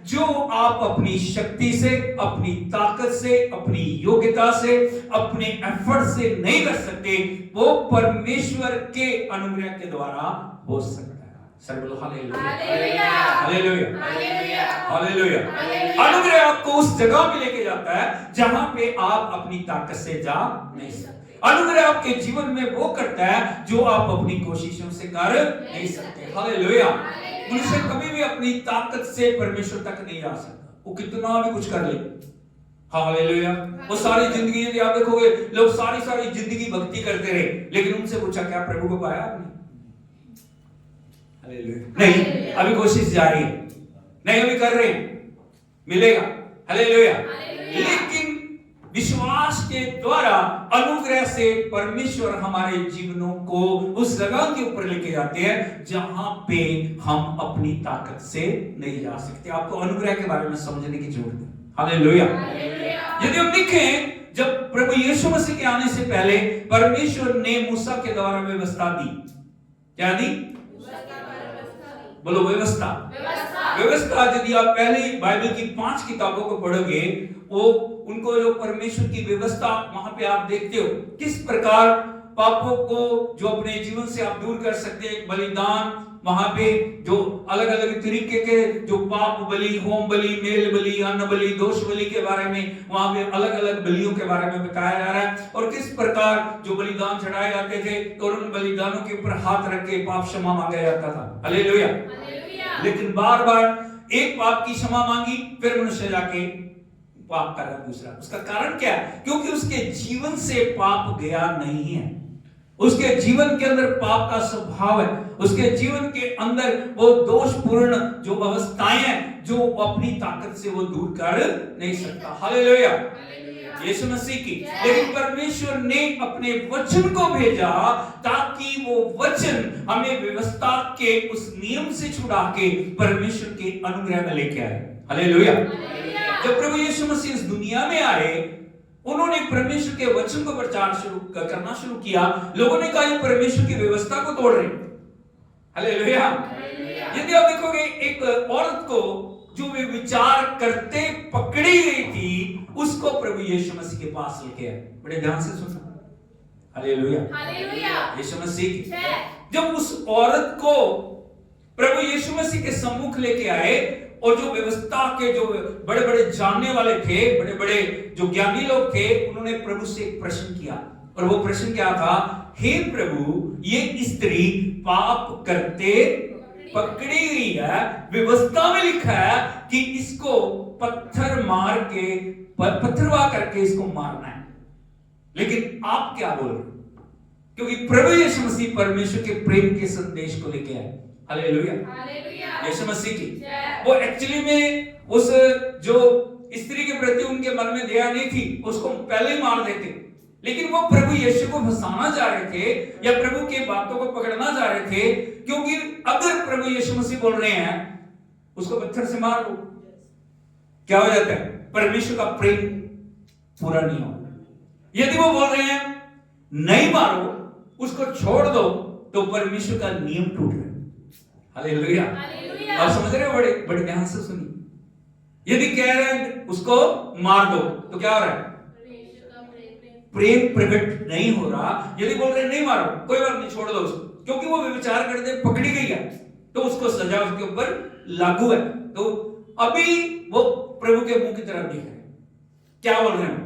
जो आप अपनी शक्ति से, अपनी ताकत से, अपनी योग्यता से, अपने एफर्ट से नहीं कर सकते, वो परमेश्वर के अनुग्रह के द्वारा हो सकता है। सर बोलो हालेलुया, हालेलुया, हालेलुया। अनुग्रह आपको उस जगह पे लेके जाता है जहां पे आप अपनी ताकत से जा नहीं सकते। अनुग्रह आपके जीवन में वो करता है जो आप अपनी कोशिशों से कर नहीं सकते। हालेलुया। मनुष्य कभी भी अपनी ताकत से परमेश्वर तक नहीं जा सकता, वो कितना भी कुछ कर ले। हालेलुया। वो सारी जिंदगी, यदि आप देखोगे, लोग सारी जिंदगी भक्ति करते रहे, लेकिन उनसे पूछा क्या प्रभु को पाया आपने? हालेलुया। नहीं, अभी कोशिश जारी है, नहीं अभी कर रहे हैं, मिलेगा। हालेलुया। लेकिन विश्वास के द्वारा, अनुग्रह से परमेश्वर हमारे जीवनों को उस जगह के ऊपर लेके जाते हैं जहां पे हम अपनी ताकत से नहीं जा सकते। आपको अनुग्रह के बारे में समझने की जरूरत है। हालेलुया। यदि हम देखें, जब प्रभु यीशु मसीह के आने से पहले परमेश्वर ने मूसा के द्वारा व्यवस्था दी। क्या दी? बोलो व्यवस्था। व्यवस्था यदि आप पहले बाइबल की 5 किताबों को पढ़ोगे, वो उनको जो परमेश्वर की व्यवस्था वहां पे आप देखते हो किस प्रकार पापों को जो अपने जीवन से आप दूर कर सकते हैं। बलिदान, वहां पे जो अलग अलग तरीके के जो पाप बलि, होम बलि, मेल बलि, अन्न बलि, दोष बलि के बारे में वहां पे अलग अलग बलियों के बारे में बताया जा रहा है, और किस प्रकार जो बलिदान चढ़ाए जाते थे और उन बलिदानों के ऊपर हाथ रख के पाप क्षमा मांगा जाता था। हालेलुया। लेकिन बार बार एक पाप की क्षमा मांगी, फिर मनुष्य जाके पाप कर रहा दूसरा। उसका कारण क्या है? क्योंकि उसके जीवन से पाप गया नहीं है, उसके जीवन के अंदर पाप का स्वभाव है, उसके जीवन के अंदर वो दोषपूर्ण जो अवस्थाएं हैं जो अपनी ताकत से वो दूर कर नहीं सकता। हालेलुया। यीशु मसीह की, लेकिन परमेश्वर ने अपने वचन को भेजा ताकि वो वचन हमें व्यवस्था के उस नियम से छुड़ा के परमेश्वर के अनुग्रह में लेके आए। हालेलुया। जब प्रभु यीशु मसीह इस दुनिया में आए, उन्होंने परमेश्वर के वचन को प्रचार करना शुरू किया। लोगों ने कहा ये परमेश्वर की व्यवस्था को तोड़ रहे। हालेलुया। यदि आप देखोगे, एक औरत को जो वे विचार करते पकड़ी गई थी, उसको प्रभु यीशु मसीह के पास लेके आए। बड़े ध्यान से सुनना। हालेलुया। यीशु मसीह की, जब उस औरत को प्रभु यीशु मसीह के सम्मुख लेके आए, और जो व्यवस्था के जो बड़े बड़े जानने वाले थे, बड़े बड़े जो ज्ञानी लोग थे, उन्होंने प्रभु से एक प्रश्न किया, और वो प्रश्न क्या था? हे प्रभु, ये स्त्री पाप करते पकड़ी गई है, व्यवस्था में लिखा है कि इसको पत्थर मार के, पत्थरवा करके इसको मारना है, लेकिन आप क्या बोल रहे? क्योंकि प्रभु यीशु मसीह परमेश्वर के प्रेम के संदेश को लेके आए। हालेलुया। यीशु मसीह की, वो एक्चुअली में उस जो स्त्री के प्रति उनके मन में दया नहीं थी, उसको पहले ही मार देते, लेकिन वो प्रभु यीशु को फंसाना चाह रहे थे या प्रभु के बातों को पकड़ना चाह रहे थे, क्योंकि अगर प्रभु यीशु मसीह बोल रहे हैं उसको पत्थर से मार दो, क्या हो जाता है? परमेश्वर का प्रेम पूरा नहीं होगा। यदि वो बोल रहे हैं नहीं मारो, उसको छोड़ दो, तो परमेश्वर का नियम टूट रहा है। हालेलुया। आप समझ रहे हो? बड़े बड़े ध्यान से सुनिए। यदि कह रहे हैं उसको मार दो, तो क्या हो रहा है? प्रेम प्रकट नहीं हो रहा। यदि बोल रहे नहीं मारो, कोई बात नहीं, छोड़ दो उसको, क्योंकि वो विचार करते पकड़ी गई है, तो उसको सजा उसके ऊपर लागू है। तो अभी वो प्रभु के मुंह की तरफ देख रहे हैं। क्या बोल रहे हैं?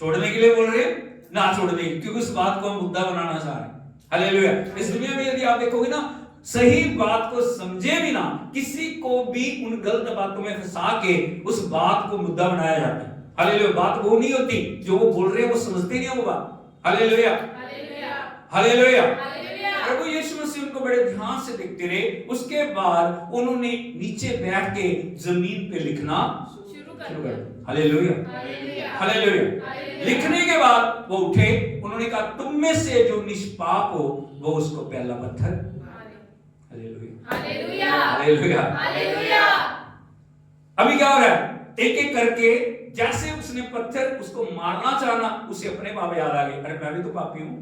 छोड़ने के लिए बोल रहे हैं, ना छोड़ने, क्योंकि उस बात को हम मुद्दा बनाना चाह रहे हैं। हालेलुया। इस दुनिया में यदि आप देखोगे ना, सही बात को समझे बिना किसी को भी उन गलत बातों में फंसा के उस बात को मुद्दा बनाया जाता है। हालेलुया। बात वो नहीं होती जो वो बोल रहे हैं, वो समझते नहीं है वो बात। हालेलुया। हालेलुया। प्रभु यीशु मसीह उनको बड़े ध्यान से देखते रहे। उसके बाद उन्होंने नीचे बैठ के जमीन पे लिखना शुरू कर दिया। हालेलुया। हालेलुया। लिखने के बाद वो उठे, उन्होंने कहा तुम में से जो निष्पाप हो वो उसको पहला पत्थर। हालेलुया। हालेलुया। हालेलुया। अभी क्या हो रहा है? एक एक करके जैसे उसने पत्थर उसको मारना चाहना, उसे अपने पाप याद आ गए। अरे मैं भी तो पापी हूं,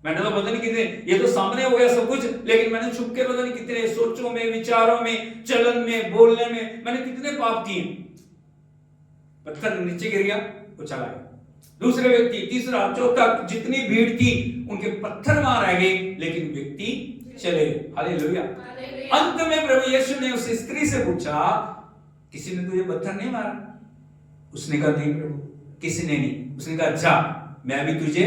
मैंने तो पता नहीं कितने, ये तो सामने हो गया सब कुछ, लेकिन मैंने छुप के पता नहीं कितने सोचों में, विचारों में, चलन में, बोलने में मैंने कितने पाप किए। पत्थर नीचे गिर गया, वो चला गया। दूसरे व्यक्ति, तीसरा, चौथा, जितनी भीड़ थी उनके पत्थर वहां रह गए, लेकिन व्यक्ति चले गए। हालेलुया। अंत में प्रभु यीशु ने उस स्त्री से पूछा, किसी ने तुझे पत्थर नहीं मारा? उसने कहा नहीं प्रभु, किसी ने नहीं। उसने कहा जा, मैं भी तुझे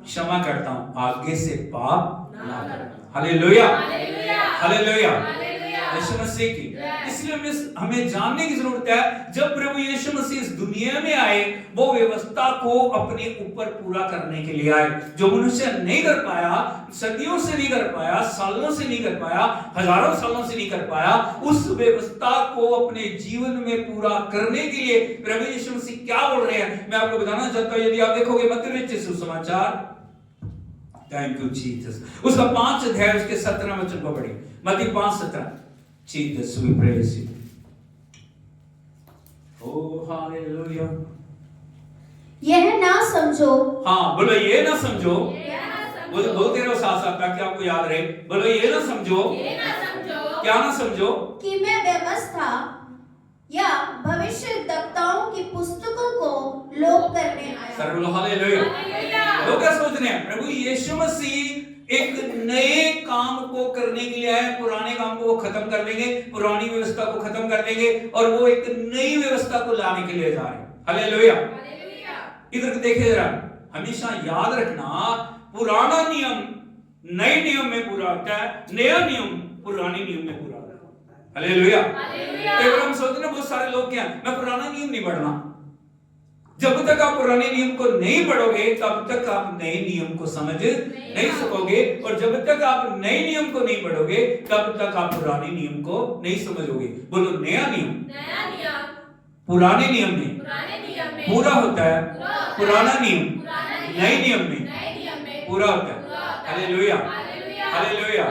क्षमा करता हूं, आगे से पाप ना कर। हालेलुया, हालेलुया, यीशु मसीह की। इसलिए हमें जानने की जरूरत है, जब प्रभु यीशु मसीह इस दुनिया में आए, वो व्यवस्था को अपने ऊपर पूरा करने के लिए आए। जो मनुष्य नहीं कर पाया, सदियों से नहीं कर पाया, सालों से नहीं कर पाया, हजारों सालों से नहीं कर पाया, उस व्यवस्था को अपने जीवन में पूरा करने के लिए प्रभु यीशु मसीह क्या बोल रहे हैं, मैं आपको बताना चाहता हूं। यदि आप देखोगे मत्ती सुसमाचार, थैंक यू जीसस, उसका 5 अध्याय उसके 17 वचन को पढ़िए। मत्ती 5:17। Jesus, we praise you. Oh, hallelujah. यह ना समझो, हाँ बोलो, ये ना समझो, बोलते रहो साथ साथ ताकि आपको याद रहे। बोलो, ये ना समझो, क्या ना समझो, कि मैं व्यवस्था या भविष्यद्वक्ताओं की पुस्तकों को लोप करने आया। सर बोलो हालेलुया। लोग क्या सोच रहे हैं, प्रभु यीशु मसीह एक नए काम को करने के लिए आए, पुराने काम को वो खत्म कर देंगे, पुरानी व्यवस्था को खत्म कर देंगे, और वो एक नई व्यवस्था को लाने के लिए जा रहे हैं। हालेलुया। इधर देखिए जरा, हमेशा याद रखना, पुराना नियम नए नियम में पूरा होता है, नया नियम पुराने नियम में पूरा होता है। हालेलुया। केवल हम सोचते हैं, बहुत सारे लोग क्या, मैं पुराना नियम नहीं पढ़ना। जब तक आप पुराने नियम को नहीं पढ़ोगे, तब तक आप नए नियम को समझ नहीं सकोगे, और जब तक आप नए नियम को नहीं पढ़ोगे, तब तक आप पुराने नियम को नहीं समझोगे। बोलो, नया नियम पुराने नियम में पूरा होता है, पुराना नियम नए नियम में पूरा होता है। Hallelujah, hallelujah.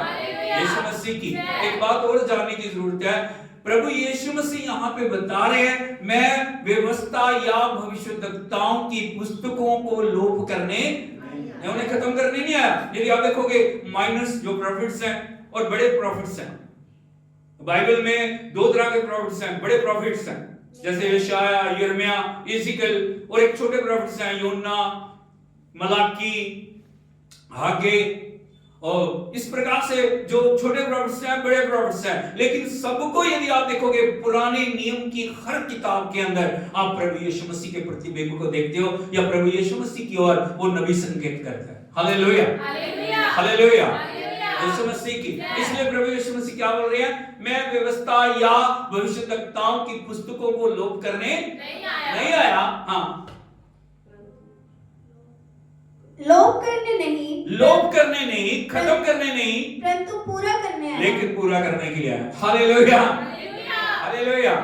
यीशु मसीह की एक बात और जानने की जरूरत है। प्रभु यीशु मसीह यहाँ पे बता रहे हैं, मैं व्यवस्था या भविष्यद्वक्ताओं की पुस्तकों को लोप करने, उन्हें खत्म करने नहीं आया। यदि आप देखोगे, माइनर्स जो प्रॉफिट्स हैं और बड़े प्रॉफिट्स हैं, बाइबल में 2 तरह के प्रॉफिट्स हैं, बड़े प्रॉफिट्स हैं जैसे यशाया, यिर्मयाह, एजेकियल, और एक छोटे प्रॉफिट्स हैं, योना, मलाकी, हागे, और इस प्रकार से जो छोटे प्रॉफिट्स हैं, बड़े प्रॉफिट्स हैं। लेकिन सबको यदि आप देखोगे, पुराने नियम की हर किताब के अंदर आप प्रभु यीशु मसीह के प्रतिबिंब को देखते हो, या प्रभु यीशु मसीह की ओर वो नबी संकेत करता है। हालेलुया, हालेलुया, यीशु मसीह की। इसलिए प्रभु यीशु मसीह क्या बोल रहे हैं, मैं व्यवस्था या भविष्यद्वक्ताओं की पुस्तकों को लोप करने नहीं आया। हाँ, लोप करने नहीं, खत्म करने नहीं, परंतु पूरा करने आया। लेकिन पूरा करने के लिए आया। Hallelujah, hallelujah.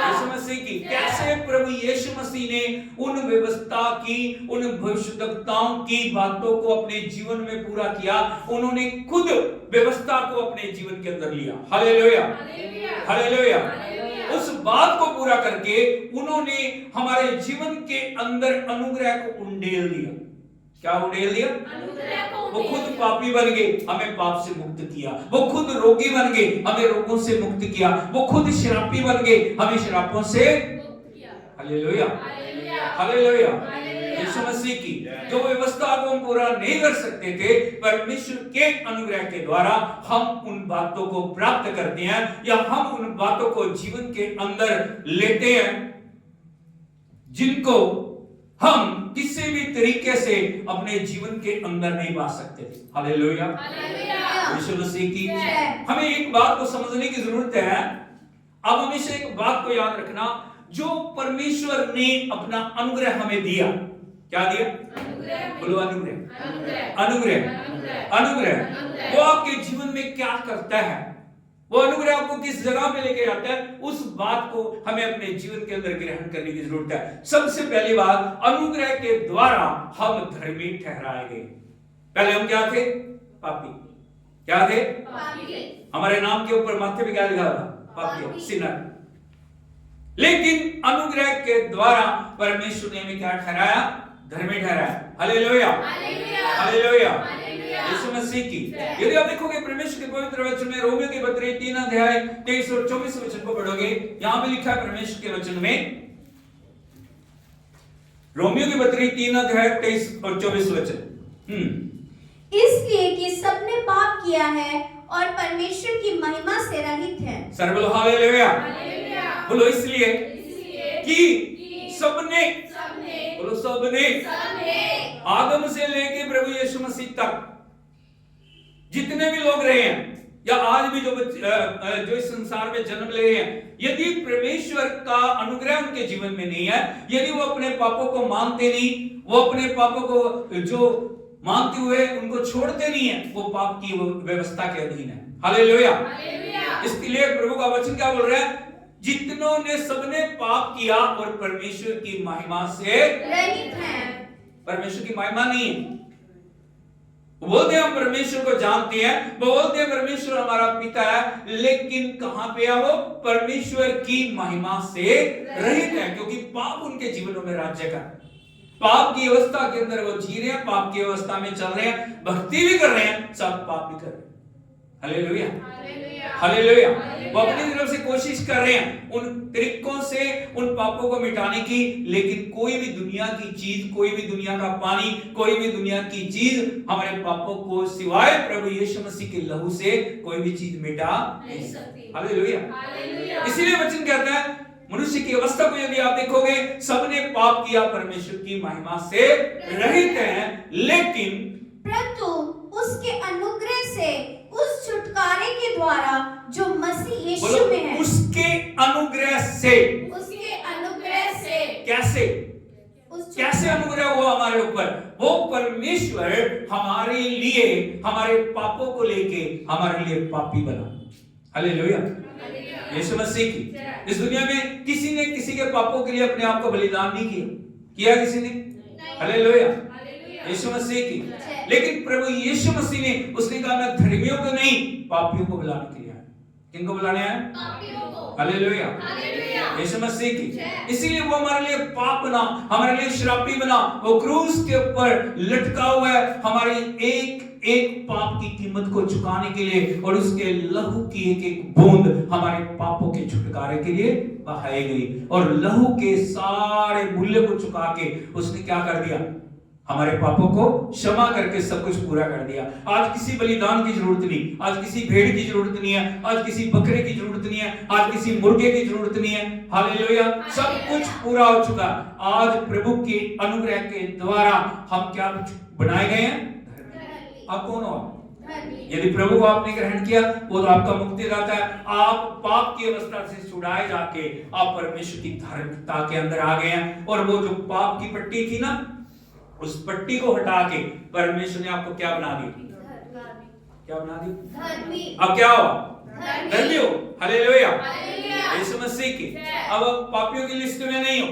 यीशु मसीह की कैसे प्रभु यीशु मसीह ने उन व्यवस्था की, उन भविष्यद्वक्ताओं की बातों को अपने जीवन में पूरा किया। उन्होंने खुद व्यवस्था को अपने जीवन के अंदर लिया। Hallelujah, hallelujah. उस बात को पूरा करके उन्होंने हमारे जीवन के अंदर अनुग्रह को उंडेल दिया। क्या उंडेल दिया? वो खुद पापी बन गए, हमें पाप से मुक्त किया। वो खुद रोगी बन गए, हमें रोगों से मुक्त किया। वो खुद शराबी बन गए, हमें शराबों से मुक्त किया। Hallelujah, hallelujah. यीशु मसीह की जो व्यवस्था को हम पूरा नहीं कर सकते थे, परमेश्वर के अनुग्रह के द्वारा हम उन बातों को प्राप्त करते हैं, या हम उन बातों को जीवन के अंदर लेते हैं जिनको हम किसी भी तरीके से अपने जीवन के अंदर नहीं पा सकते थे। हालेलुया, यीशु मसीह की। हमें एक बात को समझने की जरूरत है। अब हमेशा एक बात को याद रखना, जो परमेश्वर ने अपना अनुग्रह हमें दिया, क्या दिया? बोलो, अनुग्रह, अनुग्रह, अनुग्रह। वो आपके जीवन में क्या करता है, वो अनुग्रह आपको किस जगह पे लेके जाता है, उस बात को हमें अपने जीवन के अंदर ग्रहण करने की जरूरत है। सबसे पहली बात, अनुग्रह के द्वारा हम धर्मी ठहराए गए। पहले हम क्या थे? पापी। क्या थे? पापी। हमारे नाम के ऊपर माथे पे क्या लिखा था? पापी, सिनर। लेकिन अनुग्रह के द्वारा परमेश्वर ने हमें क्या ठहराया? धर्मी ठहराया। हालेलुया, हालेलुया, यीशु मसीह की। यदि आप देखोगे परमेश्वर के पवित्र वचन में रोमियो के पत्री 3 अध्याय 23 और 24 वचन को पढ़ोगे, यहां भी लिखा है परमेश्वर के वचन में, रोमियो की पत्री 3 अध्याय 23 और 24 वचन। इसलिए कि सबने पाप किया है और परमेश्वर की महिमा से रहित है। सर बोलो हालेलुया, बोलो इसलिए कि सबने, बोलो सबने, आदम से लेके प्रभु यीशु मसीह तक जितने भी लोग रहे हैं या आज भी जो इस संसार में जन्म ले रहे हैं, यदि परमेश्वर का अनुग्रह उनके जीवन में नहीं है, यदि वो अपने पापों को मानते नहीं, वो अपने पापों को जो मानते हुए उनको छोड़ते नहीं है, वो पाप की व्यवस्था के अधीन है। हालेलुया, इसलिए प्रभु का वचन क्या बोल रहा है, जितनों ने सबने पाप किया और परमेश्वर की महिमा से रहित हैं। परमेश्वर की महिमा नहीं है। बोलते हैं हम परमेश्वर को जानते हैं, बोलते हैं परमेश्वर हमारा पिता है, लेकिन कहां पे है वो? परमेश्वर की महिमा से रहित है, क्योंकि पाप उनके जीवनों में राज्य कर, पाप की अवस्था के अंदर वो जी रहे हैं, पाप की अवस्था में चल रहे हैं, भक्ति भी कर रहे हैं, सब पाप भी कर रहे हैं। Hallelujah, hallelujah. वो अपनी तरफ से कोशिश कर रहे हैं उन तरीकों से उन पापों को मिटाने की, लेकिन कोई भी दुनिया की चीज, कोई भी दुनिया का पानी, कोई भी दुनिया की चीज हमारे पापों को सिवाय प्रभु यीशु मसीह के लहू से कोई भी चीज मिटा नहीं सकती। हालेलुया। इसीलिए वचन कहता है मनुष्य की अवस्था को यदि आप देखोगे, सबने पाप किया, परमेश्वर की महिमा से रहित हैं, लेकिन परंतु उसके अनुग्रह से उस छुटकारे के द्वारा जो मसीह यीशु में है, उसके अनुग्रह से, उसके अनुग्रह से कैसे अनुग्रह हुआ हमारे ऊपर? वो परमेश्वर हमारे लिए, हमारे पापों को लेके हमारे लिए पापी बना। हालेलुया, यीशु मसीह की। इस दुनिया में किसी ने किसी के पापों के लिए अपने आप को बलिदान नहीं किया किसी ने? हालेलुया, यीशु मसीह की। लेकिन प्रभु यीशु मसीह ने, उसने कहा मैं धर्मियों को नहीं, पापियों को बुलाने के लिए आया। किनको बुलाने आया? पापियों को। हालेलुया, यीशु मसीह की। इसीलिए वो हमारे लिए पाप बना, हमारे लिए श्रापी बना, वो क्रूस के ऊपर लटका हुआ है, हमारी एक एक पाप की कीमत को चुकाने के लिए, और उसके लहू की एक एक बूंद हमारे पापों के छुटकारे के लिए बहाई गई, और लहू के सारे मूल्य को चुका के उसने क्या कर दिया? हमारे पापों को क्षमा करके सब कुछ पूरा कर दिया। आज किसी बलिदान की जरूरत नहीं, आज किसी भेड़ की जरूरत नहीं है, आज किसी बकरे की जरूरत नहीं है, आज किसी मुर्गे की जरूरत नहीं है। हालेलुया, सब कुछ पूरा हो चुका। आज प्रभु के अनुग्रह के द्वारा हम क्या बनाए गए हैं? आप कौन हो? यदि प्रभु को आपने ग्रहण किया, वो तो आपका मुक्तिदाता है। आप पाप की अवस्था से छुड़ाए जाके आप परमेश्वर की धार्मिकता के अंदर आ गए हैं, और वो जो पाप की पट्टी थी ना, उस पट्टी को हटा के परमेश्वर ने आपको क्या बना दिया? क्या बना दिया? अब क्या हुआ? धर्मी हो। हालेलुया, यीशु मसीह की। अब आप पापियों की लिस्ट में नहीं हो,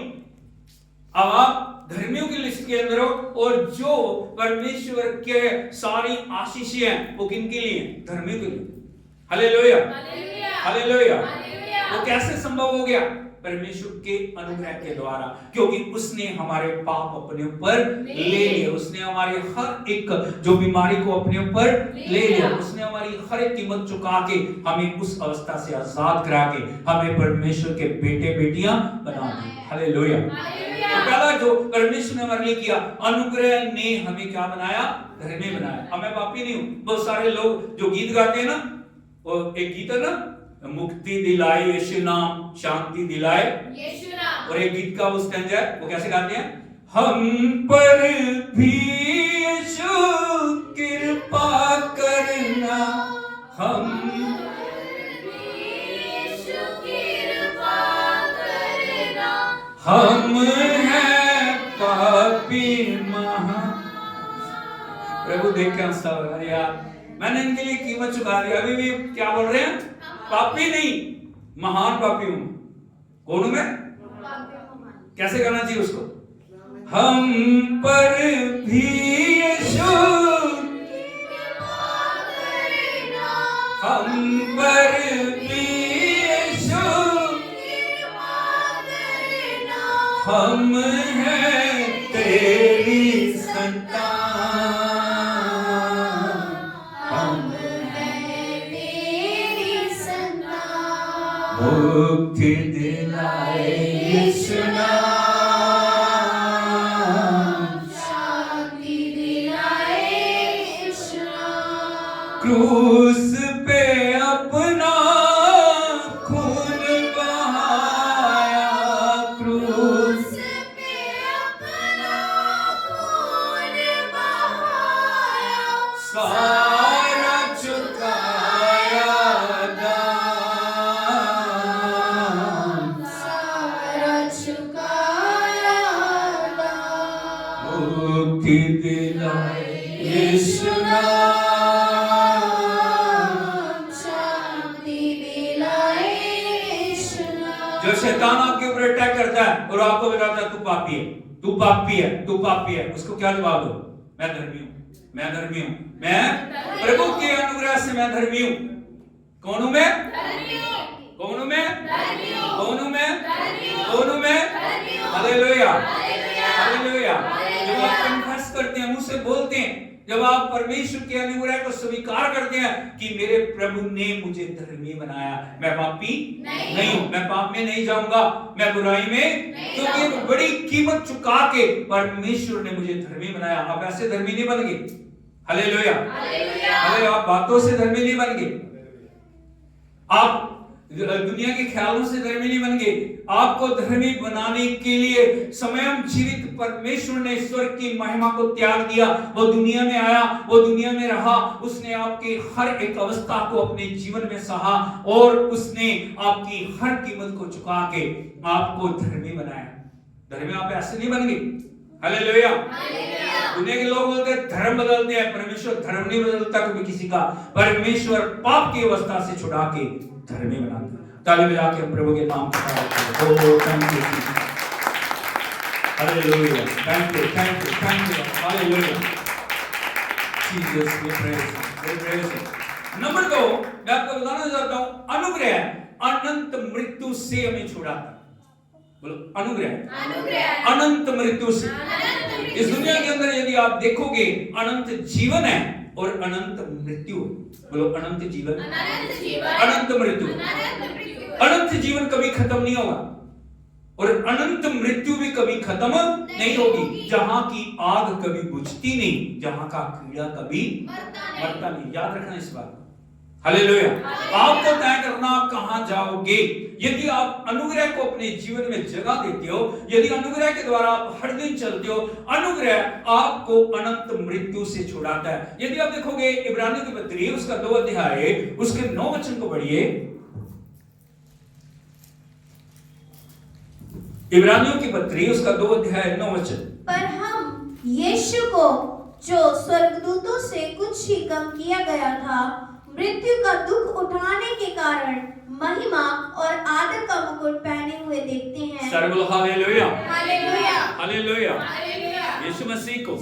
अब आप धर्मियों की लिस्ट के अंदर हो, और जो परमेश्वर के सारी आशीषें हैं वो किनके लिए? धर्मियों के लिए। Hallelujah, hallelujah. वो कैसे संभव हो गया? परमेश्वर के अनुग्रह के द्वारा, क्योंकि उसने हमारे पाप अपने ऊपर ले लिए, उसने हमारे हर एक जो बीमारी को अपने ऊपर ले लिया, उसने हमारी हर एक कीमत चुका के हमें उस अवस्था से आजाद करा के हमें परमेश्वर के बेटे बेटियां बना दी। हालेलुया। तो पहला जो परमेश्वर ने हमारे लिए किया, अनुग्रह ने हमें क्या बनाया? धर्मी बनाया। अब मैं पापी नहीं हूं। बहुत सारे लोग जो गीत गाते हैं ना, वो एक गीत है ना, मुक्ति दिलाए यीशु नाम, शांति दिलाए यीशु नाम, और एक गीत का वो स्टैंजा है, वो कैसे गाते हैं? हम पर भी यीशु कृपा करना, हम हम हैं पापी महा। प्रभु देख के हंसता होगा, यार मैंने इनके लिए कीमत चुका दी। अभी भी क्या बोल रहे हैं? पापी नहीं, महान पापी हूं। कौन हूं मैं? कैसे करना चाहिए उसको? हम पर भी यीशु, हम पर भी यीशु, हम हैं तेरी मुक्ति दिलाए यीशु नाम, शांति दिलाए यीशु नाम। क्रूस पे अपना खून बहाया, क्रूस पे अपना खून बहाया, सारा चुकाया दाम, सारा चुकाया दाम। मुक्ति दिलाए यीशु नाम, शांति दिलाए यीशु नाम। जो शैतान आपके ऊपर अटैक करता है और आपको बताता है तू पापी है, तू पापी है, तू पापी है, उसको क्या जवाब दो? मैं धर्मी हूं, मैं धर्मी हूं, मैं प्रभु के अनुग्रह से मैं धर्मी हूं। कौन हूं मैं? कौन हूं मैं? कौन हूं मैं? कौन हूं मैं? Hallelujah, hallelujah. जब आप कन्फेस करते हैं, मुंह से बोलते हैं, जब आप परमेश्वर के अनुग्रह को स्वीकार करते हैं कि मेरे प्रभु ने मुझे धर्मी बनाया, मैं पापी नहीं हूं, मैं पाप में नहीं जाऊंगा, मैं बुराई में, क्योंकि एक बड़ी कीमत चुका के परमेश्वर ने मुझे धर्मी बनाया। आप ऐसे धर्मी नहीं बन गए। Hallelujah, hallelujah. आप बातों से धर्मी नहीं बन गए, आप दुनिया के ख्यालों से धर्मी नहीं बन गए। आपको धर्मी बनाने के लिए स्वयं जीवित परमेश्वर ने ईश्वर की महिमा को त्याग दिया। वो दुनिया में आया, वो दुनिया में रहा, उसने आपकी हर एक अवस्था को अपने जीवन में सहा और उसने आपकी हर कीमत को चुका के आपको धर्मी बनाया। धर्मी आप ऐसे नहीं बन गए। हालेलुया। दुनिया के लोग बोलते हैं धर्म बदलते हैं, परमेश्वर धर्म नहीं बदलता कभी किसी का। परमेश्वर पाप की अवस्था से छुड़ा के धर्मी बनाता है। ताली बजा के हम प्रभु के नाम को thank you, hallelujah, thank you, thank you, thank you, hallelujah, Jesus we praise. Number 2 मैं आपको बताना चाहता हूं, अनुग्रह अनंत मृत्यु से हमें छुड़ाता है। बोलो अनुग्रह, अनंत मृत्यु से। इस दुनिया के अंदर यदि आप देखोगे अनंत जीवन है और अनंत मृत्यु। बोलो अनंत जीवन, अनंत मृत्यु। अनंत जीवन कभी खत्म नहीं होगा और अनंत मृत्यु भी कभी खत्म नहीं होगी। जहां की आग कभी बुझती नहीं, जहां का कीड़ा कभी मरता नहीं। याद रखना इस बात को। हालेलुया। आपको तय करना आप कहां जाओगे। यदि आप अनुग्रह को अपने जीवन में जगह देते हो, यदि अनुग्रह के द्वारा आप हर दिन चलते हो, अनुग्रह आपको अनंत मृत्यु से छुड़ाता है। यदि आप देखोगे इब्रानियों की पत्री उसका 2 अध्याय उसके 9 वचन को पढ़िए। इब्रानियों की पत्री उसका 2 अध्याय 9 वचन। पर हम यीशु को जो स्वर्गदूतों से कुछ ही कम किया गया था, मृत्यु का दुख उठाने के कारण महिमा और आदर का मुकुट पहने हुए देखते हैं। सर्वल हालेलुया, हालेलुया, हालेलुया, यीशु मसीह को।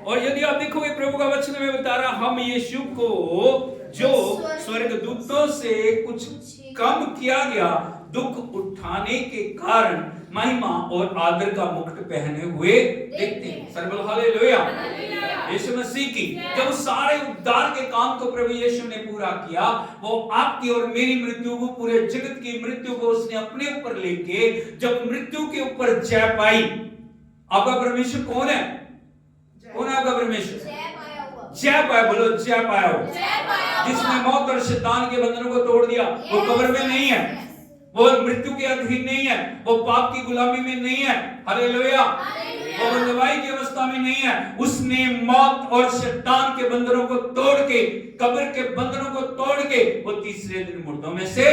और यदि आप देखोगे प्रभु का वचन में बता रहा, हम यीशु को जो स्वर्गदूतों से कुछ कम किया गया, दुख उठाने के कारण महिमा और आदर का मुकुट पहने हुए देखते हैं। सर्वल हालेलुया, यीशु मसीह की। जब सारे उद्धार के काम को प्रभु यीशु ने पूरा किया, वो आपकी और मेरी मृत्यु को, पूरे जगत की मृत्यु को उसने अपने ऊपर लेके जब मृत्यु के ऊपर जय पाई। आपका परमेश्वर कौन है? कौन है आपका परमेश्वर? जय पाया। बोलो जय पाया हो। जिसने मौत और शैतान के बंधनों को तोड़ दिया। वो कब्र में नहीं है, वो मृत्यु के अधीन नहीं है, वो पाप की गुलामी में नहीं है। हालेलुया। वो बंधुआई की अवस्था में नहीं है। उसने मौत और शैतान के बंधनों को तोड़ के, कब्र के बंधनों को तोड़ के वो तीसरे दिन मुर्दों में से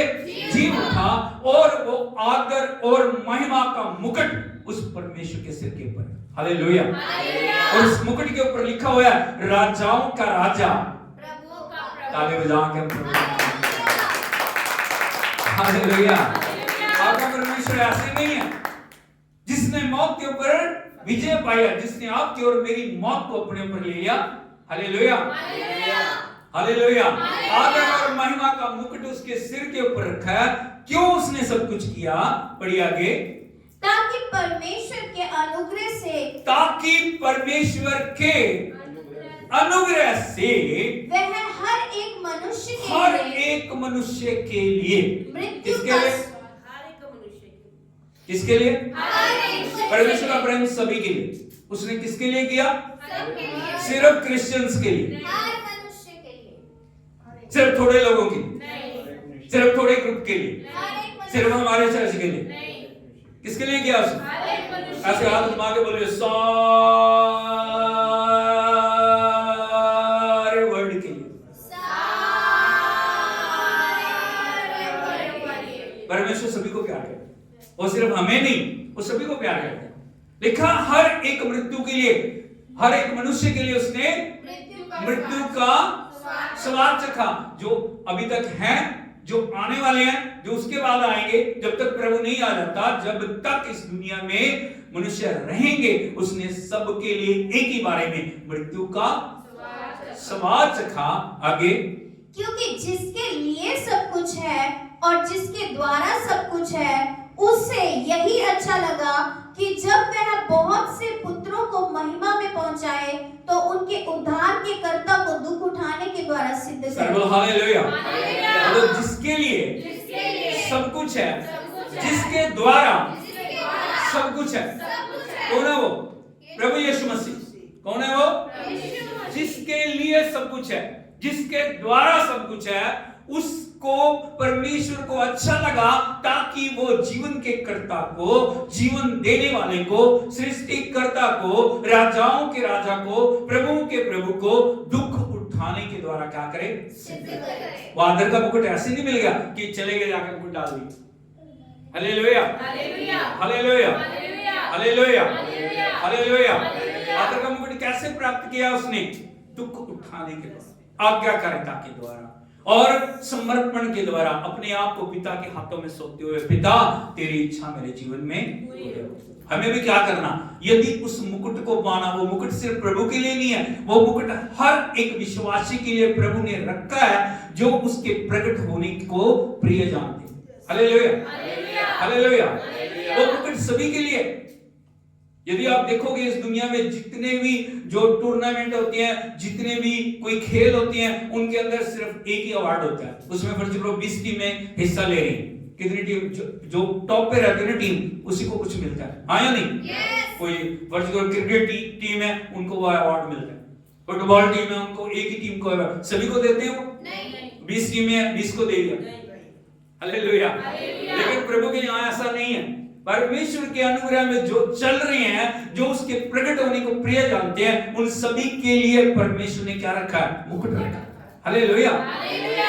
जी उठा और वो आदर और महिमा का मुकुट उस परमेश्वर के सिर के ऊपर। हालेलुया। और उस मुकुट के ऊपर लिखा हुआ है राजाओं का राजा, ताली बजा के प्रभु। हालेलुया। आपका परमेश्वर ऐसे नहीं है जिसने मौत के ऊपर विजय पाया, जिसने आपकी और मेरी मौत को अपने ऊपर ले लिया। Hallelujah, hallelujah. आदर और महिमा का मुकुट उसके सिर के ऊपर रखा है। क्यों उसने सब कुछ किया? पढ़िए आगे। ताकि परमेश्वर के अनुग्रह से, ताकि परमेश्वर के अनुग्रह से वह हर एक मनुष्य के हर लिए एक मनुष्य के लिए। मृत्यु किसके का लिए? किसके लिए? परमेश्वर का प्रेम सभी के लिए। उसने किसके लिए किया? सिर्फ क्रिश्चियंस के लिए, हर मनुष्य के लिए, सिर्फ थोड़े लोगों के लिए, सिर्फ थोड़े ग्रुप के लिए, हर एक मनुष्य सिर्फ हमारे चर्च के लिए। किसके लिए किया उसने? ऐसे हाथ उठा के बोलिए, सारे वर्ल्ड के लिए। परमेश्वर सभी को प्यार करता है, वो सिर्फ हमें नहीं, वो सभी को प्यार करता है। लिखा हर एक मृत्यु के लिए, हर एक मनुष्य के लिए उसने मृत्यु का स्वाद चखा। जो अभी तक हैं, जो आने वाले हैं, जो उसके बाद आएंगे, जब तक प्रभु नहीं आ जाता, जब तक इस दुनिया में मनुष्य रहेंगे, उसने सबके लिए एक ही बारे में मृत्यु का स्वाद चखा। आगे, क्योंकि जिसके लिए सब कुछ है और जिसके द्वारा सब कुछ है, उसे यही अच्छा लगा कि जब वह बहुत से पुत्रों को महिमा में पहुंचाए, तो उनके उद्धार के कर्ता को दुख उठाने के द्वारा सिद्ध करे। हालेलुया। तो जिसके लिए सब कुछ है, जिसके द्वारा सब कुछ है, कौन है वो? प्रभु यीशु मसीह। कौन है वो? जिसके लिए सब कुछ है, जिसके द्वारा सब कुछ है, उसको परमेश्वर को अच्छा लगा, ताकि वो जीवन के कर्ता को, जीवन देने वाले को, सृष्टिकर्ता को, राजाओं के राजा को, प्रभुओं के प्रभु को दुख उठाने के द्वारा क्या करे? सिद्ध करे। वो आदर का मुकुट ऐसे नहीं मिल गया कि चले गए जाकर मुकुट डाल दिया। Hallelujah, hallelujah, hallelujah, hallelujah, hallelujah. आदर का मुकुट कैसे प्राप्त किया उसने? दुख उठाने के द्वारा, आज्ञाकारिता के द्वारा और समर्पण के द्वारा, अपने आप को पिता के हाथों में सौंपते हुए, पिता तेरी इच्छा मेरे जीवन में पूरी हो। हमें भी क्या करना? यदि उस मुकुट को पाना, वो मुकुट सिर्फ प्रभु के लिए नहीं है, वो मुकुट हर एक विश्वासी के लिए प्रभु ने रखा है, जो उसके प्रकट होने को प्रिय जानते हैं। Hallelujah, hallelujah. वो मुकुट सभी के लिए। यदि आप देखोगे इस दुनिया में जितने भी जो टूर्नामेंट होते हैं, जितने भी कोई खेल होते हैं, उनके अंदर सिर्फ एक ही अवार्ड होता है। उसमें फॉर एग्जांपल 20 टीमें हिस्सा ले रही हैं, कितनी टीम जो टॉप पे रहती है ना टीम, उसी को कुछ मिलता है, हाँ या नहीं? कोई फॉर एग्जांपल क्रिकेट टीम है, उनको वो अवार्ड मिलता है। फुटबॉल टीम है, उनको एक ही टीम को अवार्ड, सभी को देते हैं वो? 20 टीमें हैं, 20 को दे दिया। हालेलुया। लेकिन प्रभु के यहाँ ऐसा नहीं है। परमेश्वर के अनुग्रह में जो चल रहे हैं, जो उसके प्रकट होने को प्रिय जानते हैं, उन सभी के लिए परमेश्वर ने क्या रखा है? मुकुट रखा है। हालेलुया।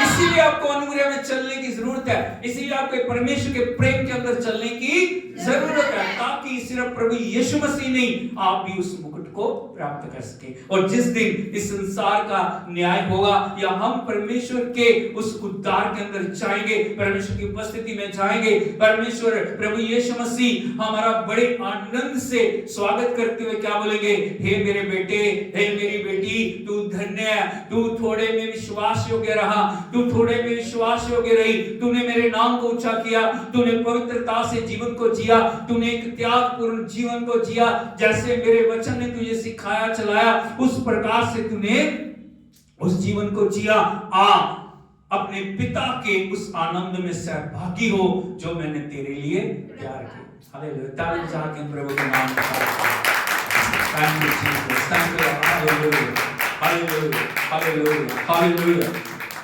इसीलिए आपको अनुग्रह में चलने की जरूरत है, इसीलिए आपको परमेश्वर के प्रेम के अंदर चलने की जरूरत है, ताकि सिर्फ प्रभु यीशु मसीह नहीं, आप भी उस मुकुट को प्राप्त कर सके। और जिस दिन इस संसार का न्याय होगा, या हम परमेश्वर के उस उद्धार के अंदर जाएंगे, परमेश्वर की उपस्थिति में जाएंगे, परमेश्वर प्रभु यीशु मसीह हमारा बड़े आनंद से स्वागत करते हुए क्या बोलेंगे? हे मेरे बेटे, हे मेरी बेटी, तू धन्य है, तू थोड़े में विश्वास योग्य रहा, तू थोड़े में विश्वास योग्य रही, तूने मेरे नाम को ऊंचा किया, तूने पवित्रता से जीवन को जिया, तूने एक त्यागपूर्ण जीवन को जिया, जैसे मेरे वचन ने तुझे सिखाया चलाया, उस प्रकार से तूने उस जीवन को जिया। आ अपने पिता के उस आनंद में सहभागी हो जो मैंने तेरे लिए तैयार किया। हालेलुया। ताली बजा के प्रभु के नाम का thank you Jesus, thank you, hallelujah, hallelujah, hallelujah, hallelujah,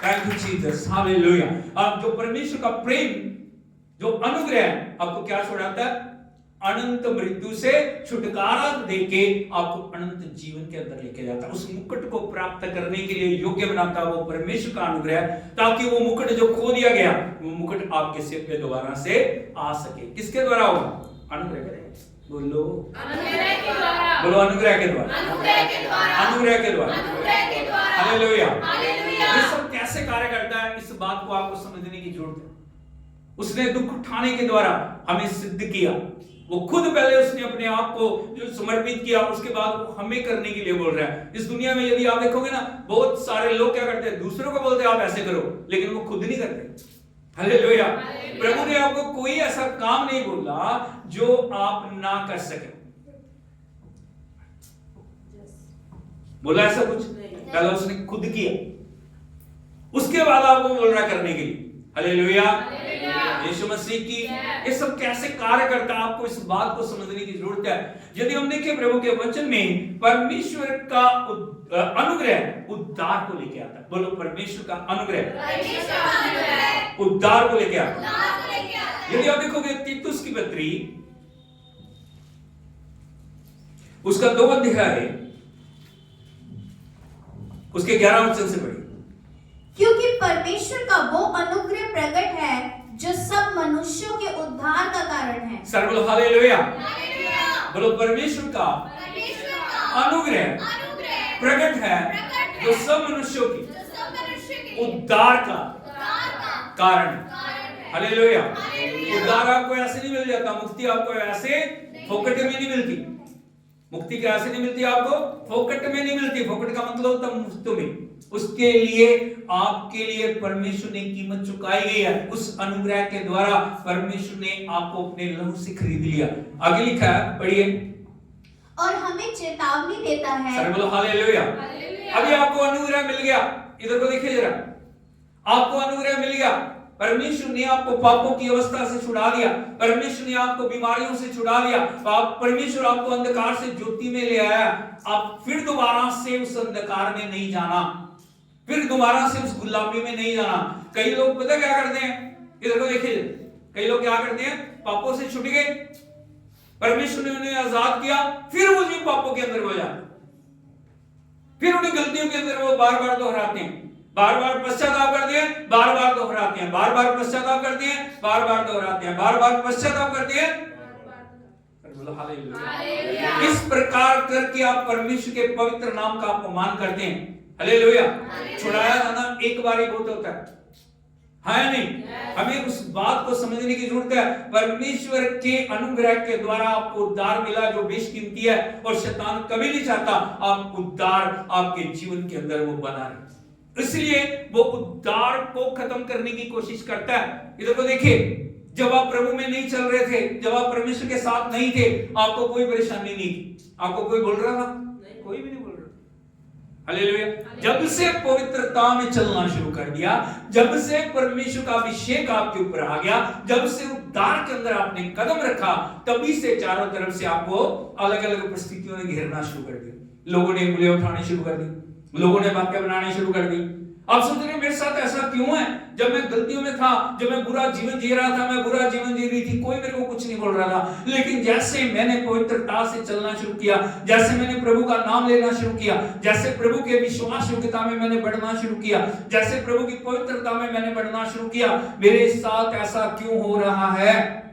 thank you Jesus, hallelujah. अब जो परमेश्वर का प्रेम, जो अनुग्रह है, आपको क्या छुड़ाता है? अनंत मृत्यु से छुटकारा देके आपको अनंत जीवन के अंदर लेके जाता है। उस मुकुट को प्राप्त करने के लिए योग्य बनाता है वो परमेश्वर का अनुग्रह, ताकि वो मुकुट जो खो दिया गया, वो मुकुट आपके सिर पे दोबारा से आ सके। किसके द्वारा होगा? अनुग्रह के। बोलो अनुग्रह के द्वारा, बोलो अनुग्रह के द्वारा, अनुग्रह के द्वारा, अनुग्रह के द्वारा, अनुग्रह के द्वारा। Hallelujah, hallelujah. ये सब कैसे कार्य करता है, इस बात को आपको समझने की जरूरत है। उसने दुख उठाने के द्वारा हमें सिद्ध किया। वो खुद पहले उसने अपने आप को जो समर्पित किया, उसके बाद वो हमें करने के लिए बोल रहा है। इस दुनिया में यदि आप देखोगे ना, बहुत सारे लोग क्या करते हैं? दूसरों को बोलते हैं आप ऐसे करो, लेकिन वो खुद नहीं करते। हालेलुया। प्रभु ने आपको कोई ऐसा काम नहीं बोला जो आप ना कर सके। बोला ऐसा कुछ? पहले उसने खुद किया। उसके बाद आपको बोल रहा है करने के लिए। हालेलुया, यीशु मसीह की ये सब कैसे कार्य करता है, आपको इस बात को समझने की जरूरत है। यदि हम देखें प्रभु के वचन में, परमेश्वर का अनुग्रह उद्धार को लेके आता है। बोलो, परमेश्वर का अनुग्रह उद्धार को लेके आता है। यदि आप देखोगे तीतुस की पत्री उसका 2 अध्याय उसके 11 वचन से पढ़िए। क्योंकि परमेश्वर का वो अनुग्रह प्रकट है जो सब मनुष्यों के उद्धार का कारण है। सर बोलो हालेलुया। बोलो, परमेश्वर का अनुग्रह प्रकट है जो सब मनुष्यों के उद्धार का कारण। हालेलुया। उद्धार आपको ऐसे नहीं मिल जाता, मुक्ति आपको ऐसे फोकट में नहीं मिलती। मुक्ति कैसे नहीं मिलती आपको? फोकट में नहीं मिलती। फोकट का मतलब होता है मुफ्त में। उसके लिए आपके लिए परमेश्वर ने कीमत चुकाई गई है। उस अनुग्रह के द्वारा परमेश्वर ने आपको अपने लहू से खरीद लिया। आगे लिखा है, पढ़िए। और हमें चेतावनी देता है। सर बोलो हालेलुया। अभी आपको अनुग्रह मिल गया। इधर को देखिए जरा, आपको अनुग्रह मिल गया। परमेश्वर ने आपको पापों की अवस्था से छुड़ा दिया। परमेश्वर ने आपको बीमारियों से छुड़ा दिया। परमेश्वर आपको अंधकार से ज्योति में ले आया। आप फिर दोबारा से उस अंधकार में नहीं जाना, फिर दोबारा से उस गुलामी में नहीं जाना। कई लोग पता क्या करते हैं, इधर को देखिए, कई लोग क्या करते हैं, पापों से छूट गए, परमेश्वर ने उन्हें आजाद किया, फिर उसी पापों के अंदर हो जाते, फिर उन्हीं गलतियों के अंदर वो बार बार दोहराते हैं, बार बार पश्चाताप करते हैं, बार बार दोहराते हैं, बार बार पश्चाताप करते हैं, बार बार दोहराते हैं, बार बार पश्चाताप करते हैं। हालेलुया। इस प्रकार करके आप परमेश्वर के पवित्र नाम का अपमान करते हैं। हालेलुया। छुड़ाया जाना एक बार ही बहुत होता है, है नहीं? हमें उस बात को समझने की जरूरत है। परमेश्वर के अनुग्रह के द्वारा आपको उद्धार मिला जो बेशकीमती है, और शैतान कभी नहीं चाहता आप उद्धार आपके जीवन के अंदर वो बना रहे, इसलिए वो उद्धार को खत्म करने की कोशिश करता है। इधर को देखिए, जब आप प्रभु में नहीं चल रहे थे, जब आप परमेश्वर के साथ नहीं थे, आपको कोई परेशानी नहीं थी। आपको कोई बोल रहा था? कोई भी नहीं बोल रहा। हालेलुया। जब से पवित्रता में चलना शुरू कर दिया, जब से परमेश्वर का अभिषेक आपके ऊपर आ गया, जब से उद्धार के अंदर आपने कदम रखा, तभी से चारों तरफ से आपको अलग अलग परिस्थितियों ने घेरना शुरू कर दिया। लोगों ने उंगलियां उठानी शुरू कर दी, लोगों ने बातें बनानी शुरू कर दी। आप सोच रहे हैं मेरे साथ ऐसा क्यों है? जब मैं गलतियों में था, जब मैं बुरा जीवन जी रहा था, मैं बुरा जीवन जी रही थी, कोई मेरे को कुछ नहीं बोल रहा था। लेकिन जैसे मैंने पवित्रता से चलना शुरू किया, जैसे मैंने प्रभु का नाम लेना शुरू किया, जैसे प्रभु के विश्वास योग्यता में मैंने बढ़ना शुरू किया, जैसे प्रभु की पवित्रता में मैंने बढ़ना शुरू किया, मेरे साथ ऐसा क्यों हो रहा है?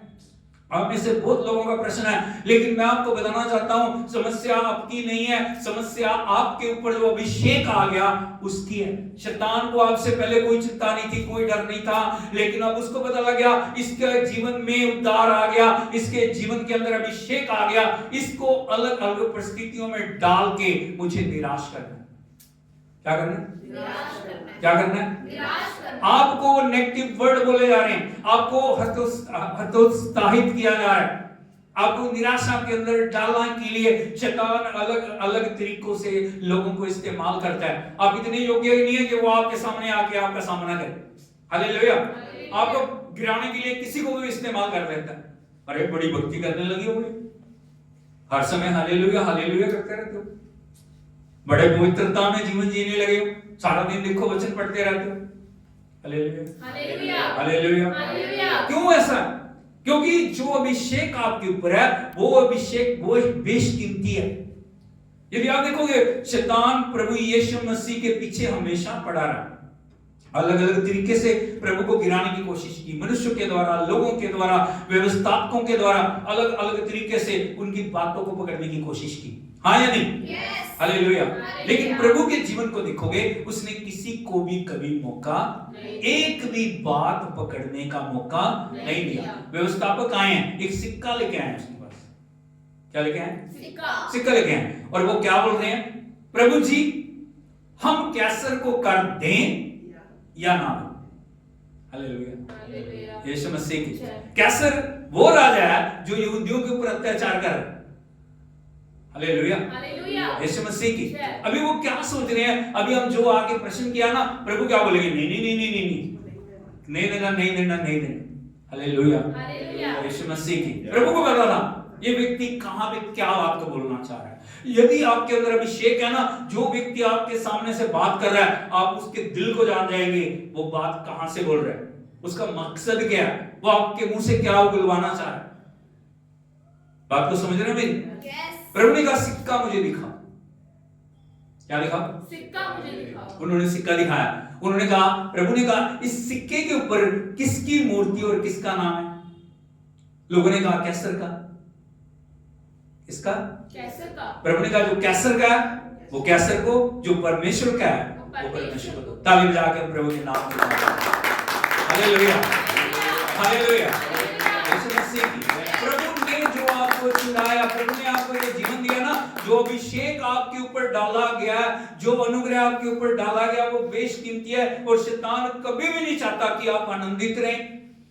आप में से बहुत लोगों का प्रश्न है, लेकिन मैं आपको बताना चाहता हूं, समस्या आपकी नहीं है, समस्या आपके ऊपर जो अभिषेक आ गया उसकी है। शैतान को आपसे पहले कोई चिंता नहीं थी, कोई डर नहीं था, लेकिन अब उसको पता लग गया इसके जीवन में उद्धार आ गया, इसके जीवन के अंदर अभिषेक आ गया, इसको अलग अलग परिस्थितियों में डाल के मुझे निराश करना। क्या करना है? क्या करना है? आपको नेगेटिव वर्ड बोले जा रहे हैं, आपको हतोत्साहित किया जा रहा है, आपको निराशा के अंदर डालने के लिए शैतान अलग अलग तरीकों से लोगों को इस्तेमाल करता है। आप इतने योग्य नहीं है कि वो आपके सामने आके आपका सामना करे। हालेलुया। आपको गिराने के लिए किसी को भी इस्तेमाल कर देता है। अरे बड़ी भक्ति करने लगी हो, हर समय हालेलुया हालेलुया करते रहते हो, बड़े पवित्रता में जीवन जीने लगे हो, सारा दिन देखो वचन पढ़ते रहते हो। Hallelujah hallelujah hallelujah. क्यों ऐसा? क्योंकि जो अभिषेक आपके ऊपर है वो अभिषेक वो बेशकीमती है। यदि आप देखोगे, शैतान प्रभु यीशु मसीह के पीछे हमेशा पड़ा रहा, अलग अलग तरीके से प्रभु को गिराने की कोशिश की, मनुष्य के द्वारा, लोगों के द्वारा, व्यवस्थापकों के द्वारा, अलग अलग तरीके से उनकी बातों को पकड़ने की कोशिश की। हाँ या नहीं? हालेलुया। लेकिन प्रभु के जीवन को देखोगे, उसने किसी को भी कभी मौका, एक भी बात पकड़ने का मौका नहीं दिया। व्यवस्थापक आए हैं, एक सिक्का लेके आए उसके पास। क्या लेके आए? सिक्का लेके आए, और वो क्या बोल रहे हैं? प्रभु जी, हम कैसर को कर दें या ना दें? हालेलुया। यीशु मसीह की कैसर वो राजा है जो यहूदियों के ऊपर अत्याचार कर रहा है। हालेलुया। यीशु मसीह की। अभी वो क्या सोच रहे हैं, अभी हम जो आके प्रश्न किया ना, प्रभु क्या बोलेंगे, नहीं नहीं नहीं नहीं नहीं नहीं देना, नहीं देना, नहीं देना। हालेलुया, यीशु मसीह की। प्रभु को पता था ये व्यक्ति कहां पे क्या आपको बोलना चाह रहा है। यदि आपके अंदर अभिषेक है ना, जो व्यक्ति आपके सामने से बात कर रहा है, आप उसके दिल को जान जाएंगे वो बात कहां से बोल रहा है, उसका मकसद क्या है, वो आपके मुंह से क्या बुलवाना चाह रहा है। बात को समझ रहे हैं मेरी? प्रभु ने कहा सिक्का मुझे दिखा। क्या दिखा? सिक्का मुझे दिखाओ। उन्होंने सिक्का दिखाया। उन्होंने कहा, प्रभु ने कहा इस सिक्के के ऊपर किसकी मूर्ति और किसका नाम है? लोगों ने कहा कैसर का। किसका? कैसर का। प्रभु ने कहा जो कैसर का है वो कैसर को, जो परमेश्वर का है वो परमेश्वर को। ताली बजा के प्रभु के नाम को हालेलुया, हालेलुया, यीशु मसीह की। प्रभु ने जो आपको चुनाया, प्रभु ने आपको ये जीवन दिया ना, जो अभिषेक आपके ऊपर डाला गया, जो अनुग्रह आपके ऊपर डाला गया, वो बेशकीमती है। और शैतान कभी भी नहीं चाहता कि आप आनंदित रहें,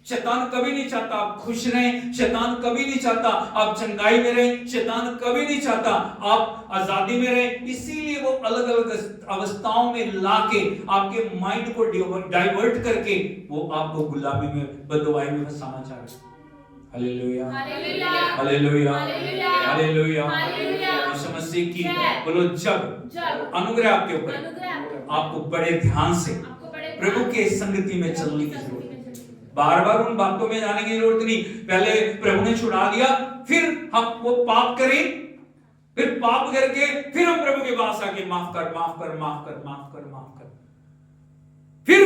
शैतान कभी नहीं चाहता आप खुश रहें, शैतान कभी नहीं चाहता आप चंगाई में रहें, शैतान कभी नहीं चाहता आप आजादी में रहें। इसीलिए वो अलग अलग अवस्थाओं में लाके आपके माइंड को डाइवर्ट करके वो आपको गुलामी में, बददुआई में फंसाना चाह रहे हैं। Hallelujah, hallelujah, hallelujah, hallelujah, hallelujah, hallelujah. Yeshu Masih की। बोलो जब अनुग्रह आपके ऊपर, आपको बड़े ध्यान से प्रभु के संगति में चलने की जरूरत है। बार बार उन बातों में जाने की जरूरत नहीं। पहले प्रभु ने छुड़ा दिया, फिर हम वो पाप करें, फिर पाप करके फिर हम प्रभु के पास आके माफ कर, माफ कर, माफ कर, माफ कर, माफ कर, फिर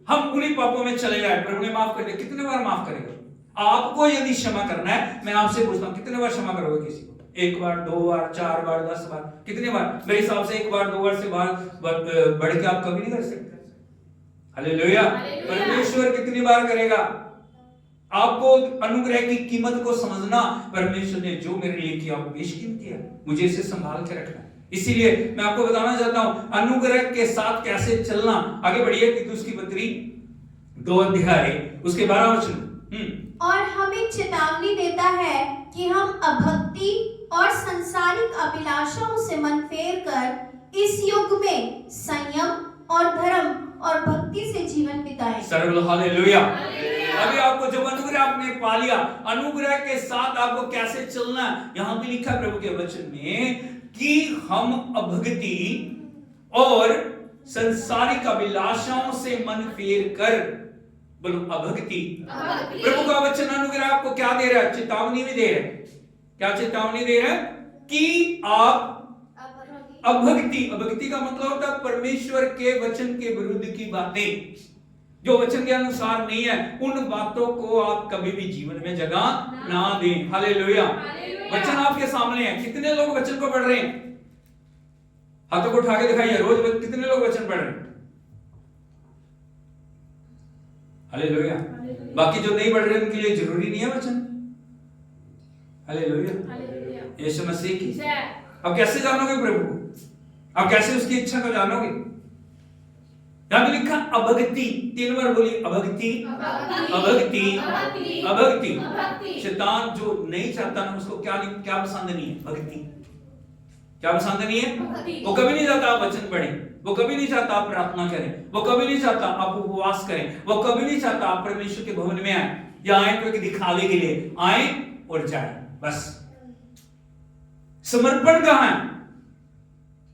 हम उन्हीं पापों में चले जाए। प्रभु ने माफ कर दिया, कितने बार माफ करेगा? आपको यदि क्षमा करना है, मैं आपसे पूछता हूं कितने बार क्षमा करोगे किसी को? 1 बार, 2 बार, 4 बार, 10 बार, कितने बार? मेरे हिसाब से 1 बार 2 बार से बढ़ के आप कभी नहीं कर सकते। हालेलुया, परमेश्वर कितनी बार करेगा? आपको अनुग्रह की कीमत को समझना, परमेश्वर ने जो मेरे लिए किया वो बेशकीमती है, मुझे इसे संभाल के रखना है। इसीलिए मैं आपको बताना चाहता हूं अनुग्रह के साथ कैसे चलना। आगे बढ़िए, तीतुस की पत्री 2 अध्याय उसके 12 वचन। और हमें चेतावनी देता है कि हम अभक्ति और सांसारिक अभिलाषाओं से मन फेर कर इस युग में संयम और धर्म और भक्ति से जीवन बिताएं। सर्व हालेलुया। अभी आपको जब अनुग्रह आपने पा लिया, अनुग्रह के साथ आपको कैसे चलना, यहां भी लिखा प्रभु के वचन में कि हम अभक्ति और सांसारिक अभिलाषाओं से मन फेर कर, बोलो अभक्ति। प्रभु का वचन अनुग्रह आपको क्या दे रहा है? चेतावनी भी दे रहा है। क्या चेतावनी दे रहा है? कि आप अभक्ति, अभक्ति का मतलब होता है परमेश्वर के वचन के विरुद्ध की बातें, जो वचन के अनुसार नहीं है, उन बातों को आप कभी भी जीवन में जगह ना दें। हालेलुया। वचन आपके सामने है। कितने लोग वचन को पढ़ रहे हैं? हाथों को उठा के दिखाइए, रोज कितने लोग वचन पढ़ रहे हैं? हालेलुया। बाकी जो नहीं पढ़ रहे उनके लिए जरूरी नहीं है वचन। हालेलुया, यीशु मसीह की। अब कैसे जानोगे प्रभु को? अब कैसे उसकी इच्छा को जानोगे? यहां पे लिखा अभक्ति, 3 बार बोलिए अभक्ति, अभक्ति, अभक्ति। शैतान जो नहीं चाहता ना, उसको क्या पसंद नहीं है? भक्ति। क्या पसंद नहीं है? वो कभी नहीं चाहता आप वचन पढ़ें, वो कभी नहीं चाहता आप प्रार्थना करें, वो कभी नहीं चाहता आप उपवास करें, वो कभी नहीं चाहता आप परमेश्वर के भवन में आए, या आए तो एक दिखावे के लिए आए और जाए, बस। समर्पण कहां है?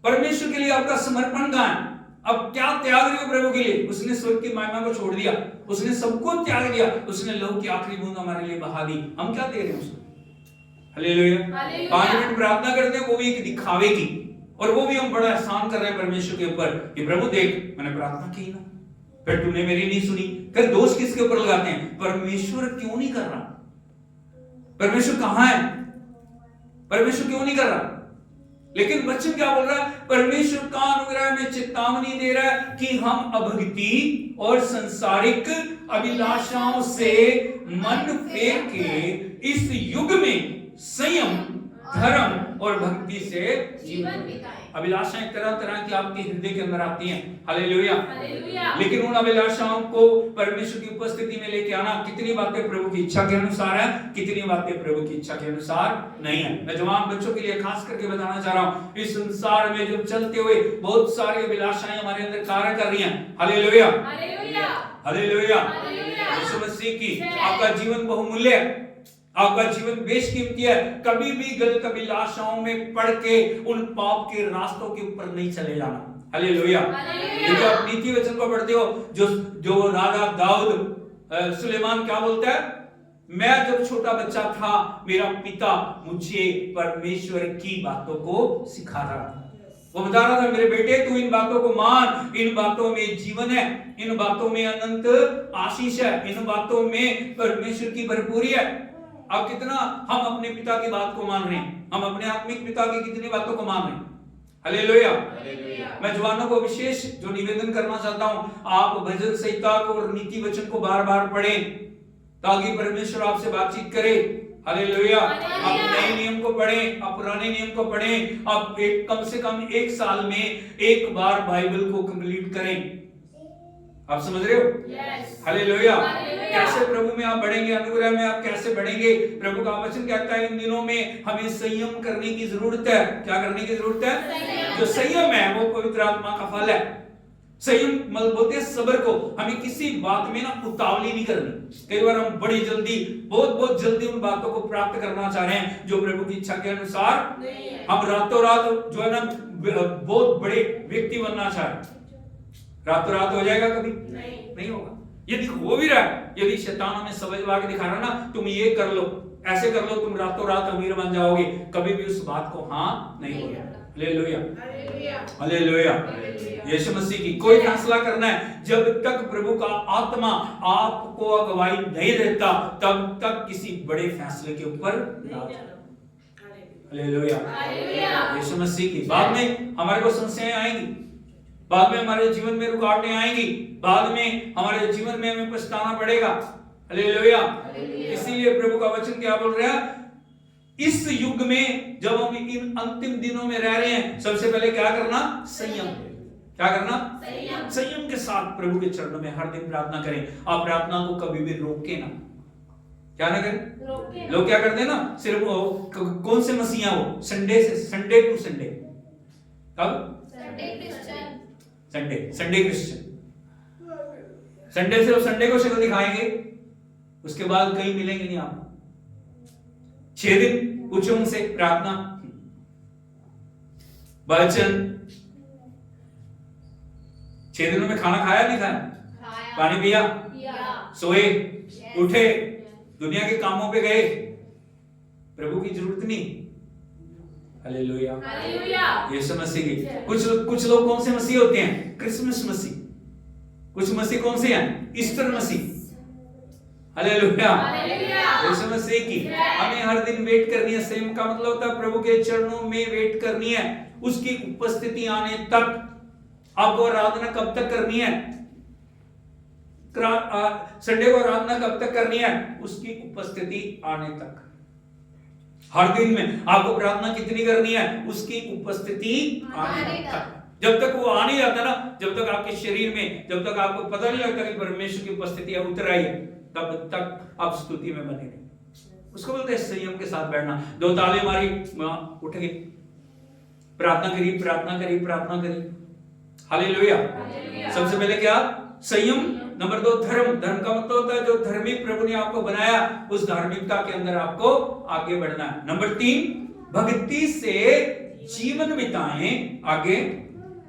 परमेश्वर के लिए आपका समर्पण कहां है? अब क्या त्याग रहे हो प्रभु के लिए? उसने स्वर्ग की महिमा को छोड़ दिया, उसने सबको त्याग दिया, उसने लहू की आखिरी बूंद हमारे लिए बहा दी। हम क्या दे रहे हैं उसको? हालेलुया। 5 मिनट प्रार्थना करते हैं, वो भी एक दिखावे की, और वो भी हम बड़ा एहसान कर रहे हैं परमेश्वर के ऊपर कि प्रभु देख मैंने प्रार्थना की ना, फिर तूने मेरी नहीं सुनी। फिर दोष किसके ऊपर लगाते हैं? परमेश्वर क्यों नहीं कर रहा? परमेश्वर कहां है? परमेश्वर क्यों नहीं कर रहा? लेकिन वचन क्या बोल रहा है? परमेश्वर का अनुग्रह में चेतावनी दे रहा है कि हम अभक्ति और संसारिक अभिलाषाओं से मन फेर के इस युग में संयम धर्म और भक्ति से जीवन बिताएं। अभिलाषाएं तरह तरह की आपके हृदय के अंदर आती हैं, हालेलुया। हालेलुया। लेकिन उन अभिलाषाओं को परमेश्वर की उपस्थिति में लेके आना, कितनी बातें प्रभु की इच्छा के अनुसार है, कितनी बातें प्रभु की इच्छा के अनुसार नहीं है। मैं जवान बच्चों के लिए खास करके बताना चाह रहा हूँ, इस संसार में जो चलते हुए बहुत सारी अभिलाषाएं हमारे अंदर कार्य कर रही हैं, hallelujah hallelujah. Hallelujah. Hallelujah. Yeshu Masih की आपका जीवन बहुमूल्य है, आपका जीवन बेशकीमती है। कभी भी गलत अभिलाषाओं में पड़ के उन पाप के रास्तों के ऊपर नहीं चले जाना, हालेलुया। यदि आप नीति वचन को पढ़ते हो, जो राजा दाऊद सुलेमान क्या बोलता है, मैं जब छोटा बच्चा था मेरा पिता मुझे परमेश्वर की बातों को सिखा रहा था। वो बता रहा था, मेरे बेटे तू इन बातों को मान, इन बातों में जीवन है, इन बातों में अनंत आशीष है, इन बातों में परमेश्वर की भरपूरी है। अब कितना हम अपने पिता की बात को मान रहे हैं, हम अपने आत्मिक पिता की कितनी बातों को मान रहे हैं, हालेलुया। मैं जवानों को विशेष जो निवेदन करना चाहता हूं, आप भजन संहिता को और नीति वचन को बार बार पढ़ें ताकि परमेश्वर आपसे बातचीत करे, हालेलुया। आप नए नियम को पढ़ें, आप पुराने नियम को पढ़ें, आप कम से कम एक साल में एक बार बाइबल को कंप्लीट करें। आप समझ रहे हो? हालेलुया। कैसे प्रभु में आप बढ़ेंगे, अनुग्रह में आप कैसे बढ़ेंगे? प्रभु का वचन कहता है इन दिनों में हमें संयम करने की जरूरत है। क्या करने की जरूरत है? जो संयम है वो पवित्र आत्मा का फल है। संयम बोलते हैं सब्र को। हमें किसी बात में ना उतावली नहीं करनी। कई बार हम बड़ी जल्दी, बहुत जल्दी उन बातों को प्राप्त करना चाह रहे हैं जो प्रभु की इच्छा के अनुसार नहीं है। हम रातों रात जो है ना बहुत बड़े व्यक्ति बनना चाह रहे हैं। रातों रात हो जाएगा? कभी नहीं होगा। यदि हो भी रहा है, यदि शैतान हमें समझवा के दिखा रहा है ना, तुम ये कर लो, ऐसे कर लो, तुम रातों रात अमीर बन जाओगे, कभी भी उस बात को हाँ नहीं होगा। Hallelujah hallelujah. यीशु मसीह की कोई फैसला करना है, जब तक प्रभु का आत्मा आपको अगुवाई नहीं देता तब तक किसी बड़े फैसले के ऊपर ना जाओ। हालेलुया। यीशु मसीह की बाद में हमारे को समस्याएं आएंगी, बाद में हमारे जीवन में रुकावटें आएंगी, बाद में हमारे जीवन में हमें पछताना पड़ेगा। हालेलुया। इसीलिए प्रभु का वचन क्या बोल रहा है, इस युग में जब हम इन अंतिम दिनों में रह रहे हैं, सबसे पहले क्या करना? संयम। क्या करना? संयम के साथ प्रभु के चरणों में हर दिन प्रार्थना करें। आप प्रार्थना को कभी भी रोके ना। क्या ना करें? लोग क्या करते हैं ना, सिर्फ कौन से मसीह हैं वो, संडे टू संडे। कब? Sunday Christian. संडे सिर्फ संडे को शक्ल दिखाएंगे, उसके बाद कहीं मिलेंगे नहीं आप। 6 दिन पूछो उनसे, प्रार्थना, वचन, 6 दिनों में खाना खाया नहीं खाया? पानी पिया, सोए, उठे, दुनिया के कामों पे गए, प्रभु की जरूरत नहीं। Hallelujah hallelujah. यीशु मसीह की कुछ लोग कौन से मसीह होते हैं? क्रिसमस मसीह। कुछ मसीह कौन से हैं? ईस्टर मसीह। हालेलुया यीशु मसीह की हमें हर दिन वेट करनी है। संयम का मतलब होता है प्रभु के चरणों में वेट करनी है, उसकी उपस्थिति आने तक। आपको आराधना कब तक करनी है? संडे को आराधना कब तक करनी है? उसकी उपस्थिति आने तक। हर दिन में आपको प्रार्थना कितनी करनी है? उसकी उपस्थिति आने तक। जब तक वो आ नहीं जाता ना, जब तक आपके शरीर में, जब तक आपको पता नहीं लगता कि परमेश्वर की उपस्थिति उतर आई है, तब तक आप स्तुति में बने रहे। उसको बोलते हैं संयम के साथ बैठना। 2 ताले मारी, उठ गए, प्रार्थना करी, प्रार्थना करी, प्रार्थना करी। हालेलुया। सबसे पहले क्या? संयम। नंबर 2 धर्म। धर्म का मतलब होता है जो धर्मी प्रभु ने आपको बनाया, उस धार्मिकता के अंदर आपको आगे बढ़ना है। नंबर 3 भक्ति से जीवन बिताएं आगे,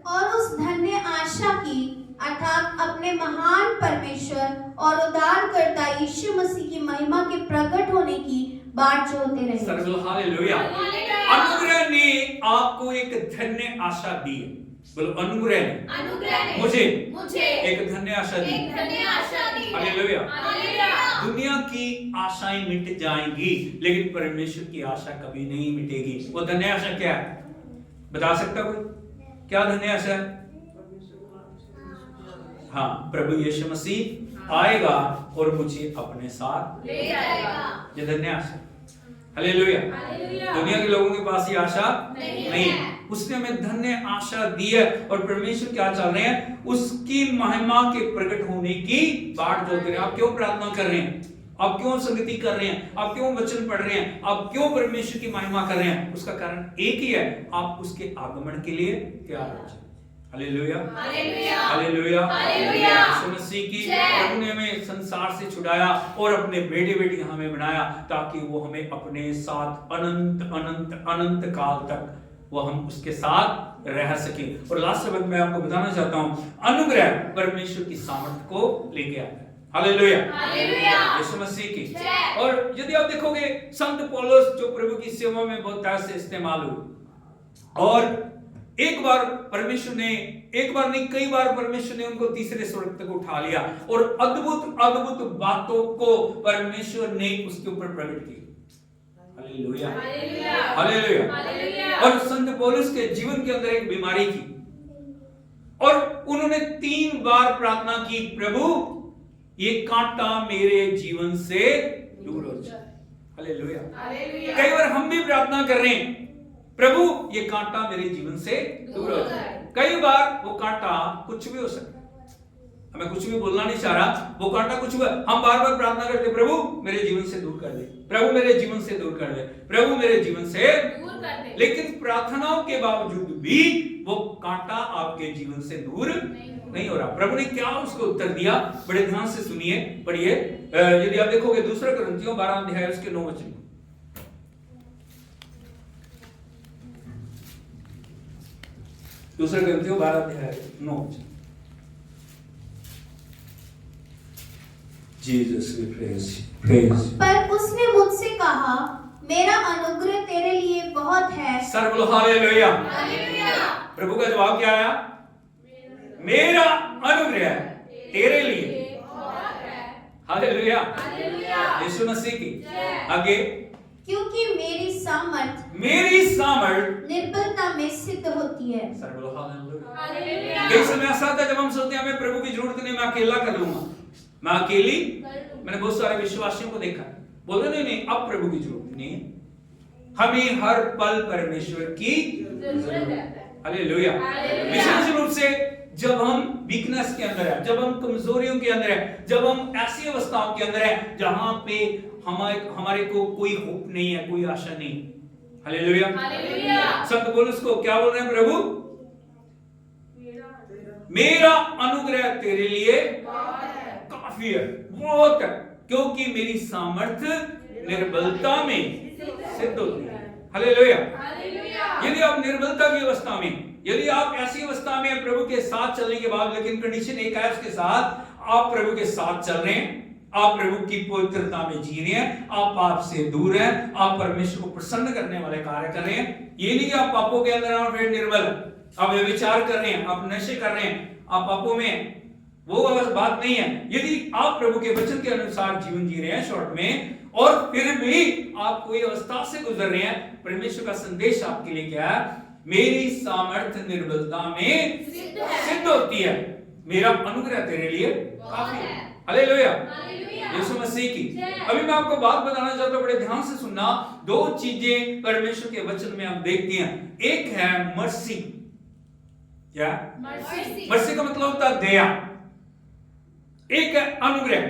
और उस धन्य आशा की अर्थात अपने महान परमेश्वर और उद्धारकर्ता यीशु मसीह की महिमा के प्रकट होने की बाट जोते रहे। हालेलुया। अनुग्रह ने आपको एक धन्य आशा दी है। बोलो अनुग्रह ने मुझे एक धन्य आशा दी। हालेलुया। दुनिया की आशाएं मिट जाएंगी, लेकिन परमेश्वर की आशा कभी नहीं मिटेगी। वो धन्य आशा क्या है? बता सकता कोई? क्या धन्य आशा है? हाँ, प्रभु यीशु मसीह आएगा और मुझे अपने साथ ले जाएगा। ये धन्य आशा। हालेलुया। दुनिया के लोगों के पास ये आशा नहीं है। उसने हमें धन्य आशा दी है और परमेश्वर क्या चाह रहे हैं, उसकी महिमा के प्रकट होने की बाट जोत रहे हैं। आप क्यों प्रार्थना कर रहे हैं, आप क्यों संगति कर रहे हैं, आप क्यों वचन पढ़ रहे हैं, आप क्यों परमेश्वर की महिमा कर रहे हैं? उसका कारण एक ही है, आप उसके आगमन के लिए तैयार हो जाए। Hallelujah, hallelujah, hallelujah. Yeshu Masih की प्रभु ने हमें संसार से छुड़ाया और अपने बेटे बेटी हमें बनाया ताकि वो हमें अपने साथ अनंत अनंत अनंत काल तक वो हम उसके साथ रह सके। और लास्ट शब्द मैं आपको बताना चाहता हूं, अनुग्रह परमेश्वर की सामर्थ को लेके आता है। हालेलुया, हालेलुया, यीशु मसीह की। और यदि आप देखोगे संत पौलुस जो प्रभु की सेवा में बहुत तरह से इस्तेमाल हुए, और एक बार परमेश्वर ने, एक बार नहीं कई बार परमेश्वर ने उनको तीसरे स्वर्ग तक उठा लिया और अद्भुत अद्भुत बातों को परमेश्वर ने उसके ऊपर प्रकट किया। Hallelujah, hallelujah. और संत पौलुस के जीवन के अंदर एक बीमारी थी और उन्होंने 3 बार प्रार्थना की, प्रभु ये कांटा मेरे जीवन से दूर हो जाए। हालेलुया। कई बार हम भी प्रार्थना कर रहे हैं, प्रभु ये कांटा मेरे जीवन से दूर हो जाए। कई बार वो कांटा कुछ भी हो सकता है, मैं कुछ भी बोलना नहीं चाह रहा, वो कांटा कुछ भी, हम बार बार प्रार्थना करते, प्रभु मेरे जीवन से दूर कर दे, प्रभु मेरे जीवन से दूर कर दे, प्रभु मेरे जीवन से दूर कर दे। लेकिन प्रार्थनाओं के बावजूद भी वो कांटा आपके जीवन से दूर नहीं हो रहा। प्रभु ने क्या उसको उत्तर दिया, बड़े ध्यान से सुनिए, पढ़िए। यदि आप देखोगे 2 कुरिन्थियों 12 अध्याय उसके 9 वचन, 2 कुरिन्थियों 12 अध्याय 9 वचन। Jesus we praise you. पर उसने मुझसे कहा, मेरा अनुग्रह तेरे लिए बहुत है। सर बोलो हालेलुया। प्रभु का जवाब क्या आया, मेरा अनुग्रह तेरे लिए बहुत है। हालेलुया, यीशु मसीह की। आगे, क्योंकि मेरी सामर्थ निर्बलता में सिद्ध होती है। सर बोलो हालेलुया। कई समय ऐसा आता है जब हम सोचते हैं हमें प्रभु की जरूरत नहीं, मैं अकेला कर लूंगा, मैं अकेली। मैंने बहुत सारे विश्वासियों को देखा, बोल रहे नहीं अब प्रभु की जरूरत नहीं है, हमें हर पल परमेश्वर की जरूरत है। हालेलुया। विशेष रूप से जब हम वीकनेस के अंदर है, जब हम कमजोरियों के अंदर है, जब हम ऐसी अवस्थाओं के अंदर है जहां पे हमारे को कोई होप नहीं है, कोई आशा नहीं। हालेलुया। संत पौलुस को क्या बोल रहे हैं, प्रभु मेरा अनुग्रह तेरे लिए काफी है, बहुत है, क्योंकि मेरी सामर्थ निर्बलता में सिद्ध होती है। हालेलुया। यदि आप निर्बलता की अवस्था में, यदि आप ऐसी अवस्था में प्रभु के साथ चलने के बाद, लेकिन कंडीशन एक है उसके साथ, आप प्रभु के साथ चल रहे हैं, आप प्रभु की पवित्रता में जी रहे हैं, आप पाप से दूर हैं, आप परमेश्वर को प्रसन्न करने वाले कार्य कर रहे हैं। ये नहीं कि आप पापों के अंदर और फिर निर्बल, आप व्यभिचार कर रहे हैं, आप नशे कर रहे हैं, आप पापों में, वो बात नहीं है। यदि आप प्रभु के वचन के अनुसार जीवन जी रहे हैं शॉर्ट में, और फिर भी आप कोई अवस्था से गुजर रहे हैं, परमेश्वर का संदेश आपके लिए क्या है, मेरी सामर्थ्य निर्बलता में सिद्ध होती है, मेरा अनुग्रह तेरे लिए काफी है। हालेलुया, यीशु मसीह की। अभी मैं आपको बात बताना चाहता हूं, बड़े ध्यान से सुनना। 2 चीजें परमेश्वर के वचन में हम देखते हैं, एक है मर्सी। क्या मर्सी का मतलब होता है दया, एक है अनुग्रह,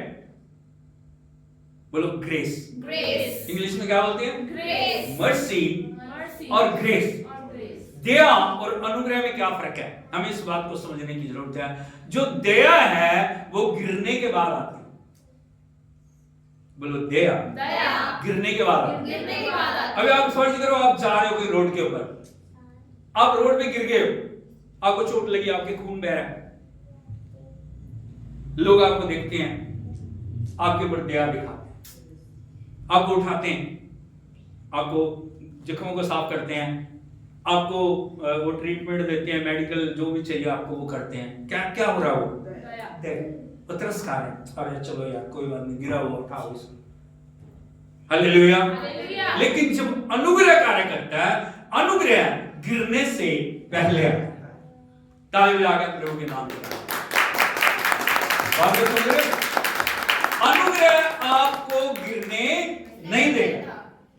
बोलो ग्रेस। इंग्लिश में क्या बोलते हैं, ग्रेस, मर्सी और ग्रेस। दया और अनुग्रह में क्या फर्क है, हमें इस बात को समझने की जरूरत है। जो दया है वो गिरने के बाद आती है, बोलो दया गिरने के बाद आती है। अभी आप फर्ज करो, आप जा रहे हो कोई रोड के ऊपर, आप रोड पे गिर गए हो, आपको चोट लगी, आपके खून बह रहा है, लोग आपको देखते हैं, आपके ऊपर दया दिखाते हैं, आपको उठाते हैं, आपको जख्मों को साफ करते हैं, आपको वो ट्रीटमेंट देते हैं, मेडिकल जो भी चाहिए आपको वो करते हैं। क्या क्या हो रहा है, वो तरस खा रहे हैं, अरे चलो यार कोई बात नहीं, गिरा हुआ उठाओ इसको। हालेलुया। लेकिन जब अनुग्रह कार्य करता है, अनुग्रह गिरने से पहले आता है। ताली बजाकर प्रभु के नाम पे अनुग्रह आपको गिरने नहीं देगा।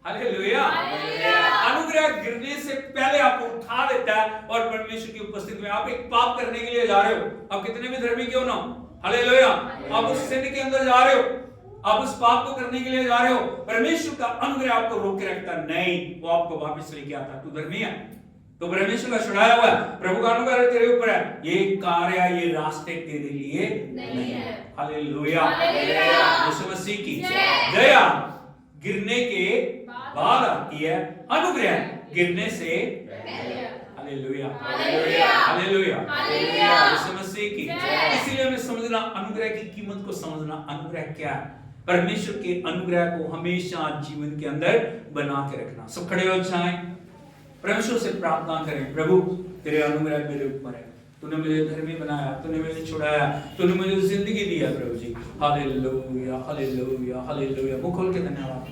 हालेलुया। अनुग्रह गिरने से पहले आपको उठा देता है और परमेश्वर की उपस्थिति में आप एक पाप करने के लिए जा रहे हो, आप कितने भी धर्मी क्यों ना, हालेलुया, आप उस सिन के अंदर जा रहे हो, आप उस पाप को करने के लिए जा रहे हो, परमेश्वर का अनुग्रह आपको रोक के रखता नहीं, वो आपको वापस लेके आता। तू धर्मी है तो परमेश्वर का छुड़ाया हुआ है, प्रभु का अनुग्रह तेरे ऊपर है, ये कार्य ये रास्ते तेरे लिए नहीं है। हालेलुया, यीशु मसीह की दया गिरने के बाद आती है, अनुग्रह गिरने से हालेलुया, हालेलुया, यीशु मसीह की। इसीलिए हमें समझना, अनुग्रह की कीमत को समझना, अनुग्रह क्या है, परमेश्वर के अनुग्रह को हमेशा जीवन के अंदर बना के रखना। सब खड़े हो जाएं, परमेश्वर से प्रार्थना करें, प्रभु तेरे अनुग्रह मेरे ऊपर है, तूने मुझे धर्मी बनाया, तूने मुझे छुड़ाया, तूने मुझे जिंदगी दी है प्रभु जी। Hallelujah, hallelujah, hallelujah. मुंह खोल के धन्यवाद।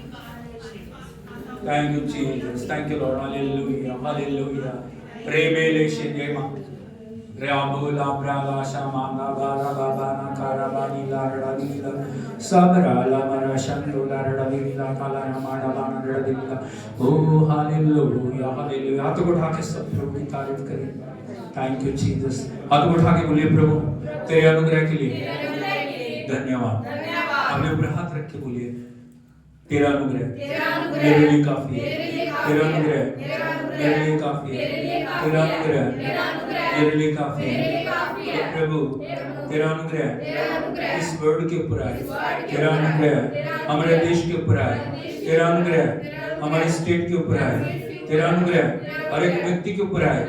Thank you Jesus, thank you lord. Hallelujah, hallelujah. प्रेमेले शेदेमा रेआबोला ब्राला शामाना बारा बाबा ना कारा बानी लारडा नीला सबरा ला मरा शंदो लारडा नीला काला ना माड़ा बाना रडा नीला। ओ हालेलुया, हालेलुया। हाथ उठा के सब प्रभु की तारीफ करें। Thank you Jesus. हाथ उठा के बोलिए, प्रभु तेरे अनुग्रह के लिए धन्यवाद। अपने ऊपर हाथ रख के बोलिए, तेरा अनुग्रह मेरे लिए काफी है, तेरा अनुग्रह मेरे लिए काफी है, तेरा अनुग्रह मेरे लिए काफी है। प्रभु तेरा अनुग्रह इस वर्ल्ड के ऊपर आए, तेरा अनुग्रह हमारे देश के ऊपर आए, तेरा अनुग्रह हमारे स्टेट के ऊपर आए, तेरा अनुग्रह हर एक व्यक्ति के ऊपर आए।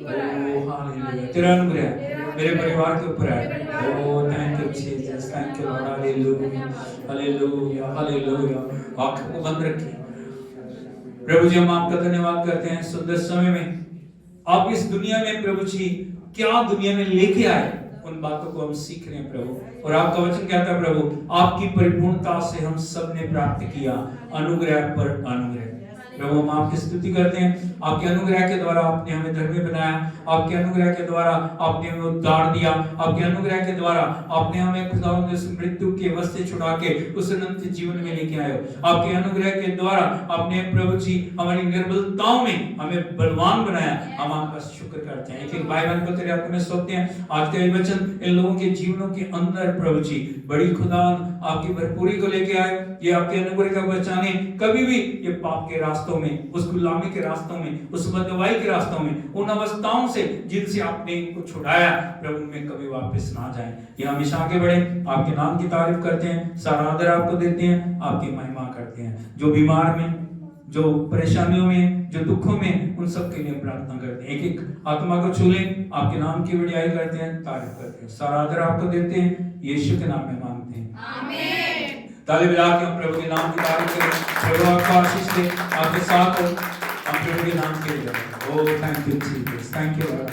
ओ हालेलुया, तेरा अनुग्रह मेरे परिवार के ऊपर आए। Oh thank you Jesus, thank you lord. Hallelujah, hallelujah, hallelujah. आंखों को बंद रखिए। प्रभु जी हम आपका धन्यवाद करते हैं सुंदर समय में आप इस दुनिया में प्रभु जी क्या दुनिया में लेके आए, उन बातों को हम सीख रहे हैं प्रभु। और आपका वचन कहता है प्रभु, आपकी परिपूर्णता से हम सब ने प्राप्त किया अनुग्रह पर अनुग्रह। प्रभु हम आपकी स्तुति करते हैं, आपके अनुग्रह के द्वारा आपने हमें धर्मी बनाया, आपके अनुग्रह के द्वारा आपने हमें उद्धार दिया, आपके अनुग्रह के द्वारा आपने हमें खुदावंद इस मृत्यु के वश से छुड़ा के उस अनंत जीवन में लेके आए हो। आपके अनुग्रह के द्वारा आपने प्रभु जी हमारी निर्बलताओं में हमें बलवान बनाया। हम आपका शुक्र करते हैं। एक भाई-बहन को तेरे हाथ में सौंपते हैं। आज का ये वचन इन लोगों के जीवनों के अंदर प्रभु जी बड़ी खुदावंद आपकी भरपूरी को लेके आए। ये आपके अनुग्रह का बचाने कभी भी ये पाप के रास्तों में, उस गुलामी के रास्तों में, उस बदवाई के रास्तों में, उन अवस्थाओं से जिनसे आपने इनको छुड़ाया प्रभु उनमें कभी वापस ना जाए। ये हमेशा आगे बढ़े, आपके नाम की तारीफ करते हैं, सारा आदर आपको देते हैं, आपकी महिमा करते हैं। जो बीमार में, जो परेशानियों में, जो दुखों में, उन सब के लिए प्रार्थना करते हैं। एक एक आत्मा को छू लें, आपके नाम की बड़ाई करते हैं, तारीफ करते हैं, सारा आदर आपको देते हैं, यीशु के नाम में मांगते हैं, आमीन। ताली बजा के हम प्रभु के नाम की तारीफ करें। प्रभु आपको आशीष दे, आपके साथ हो, हम प्रभु के नाम के लिए। Oh thank you Jesus, thank you Lord.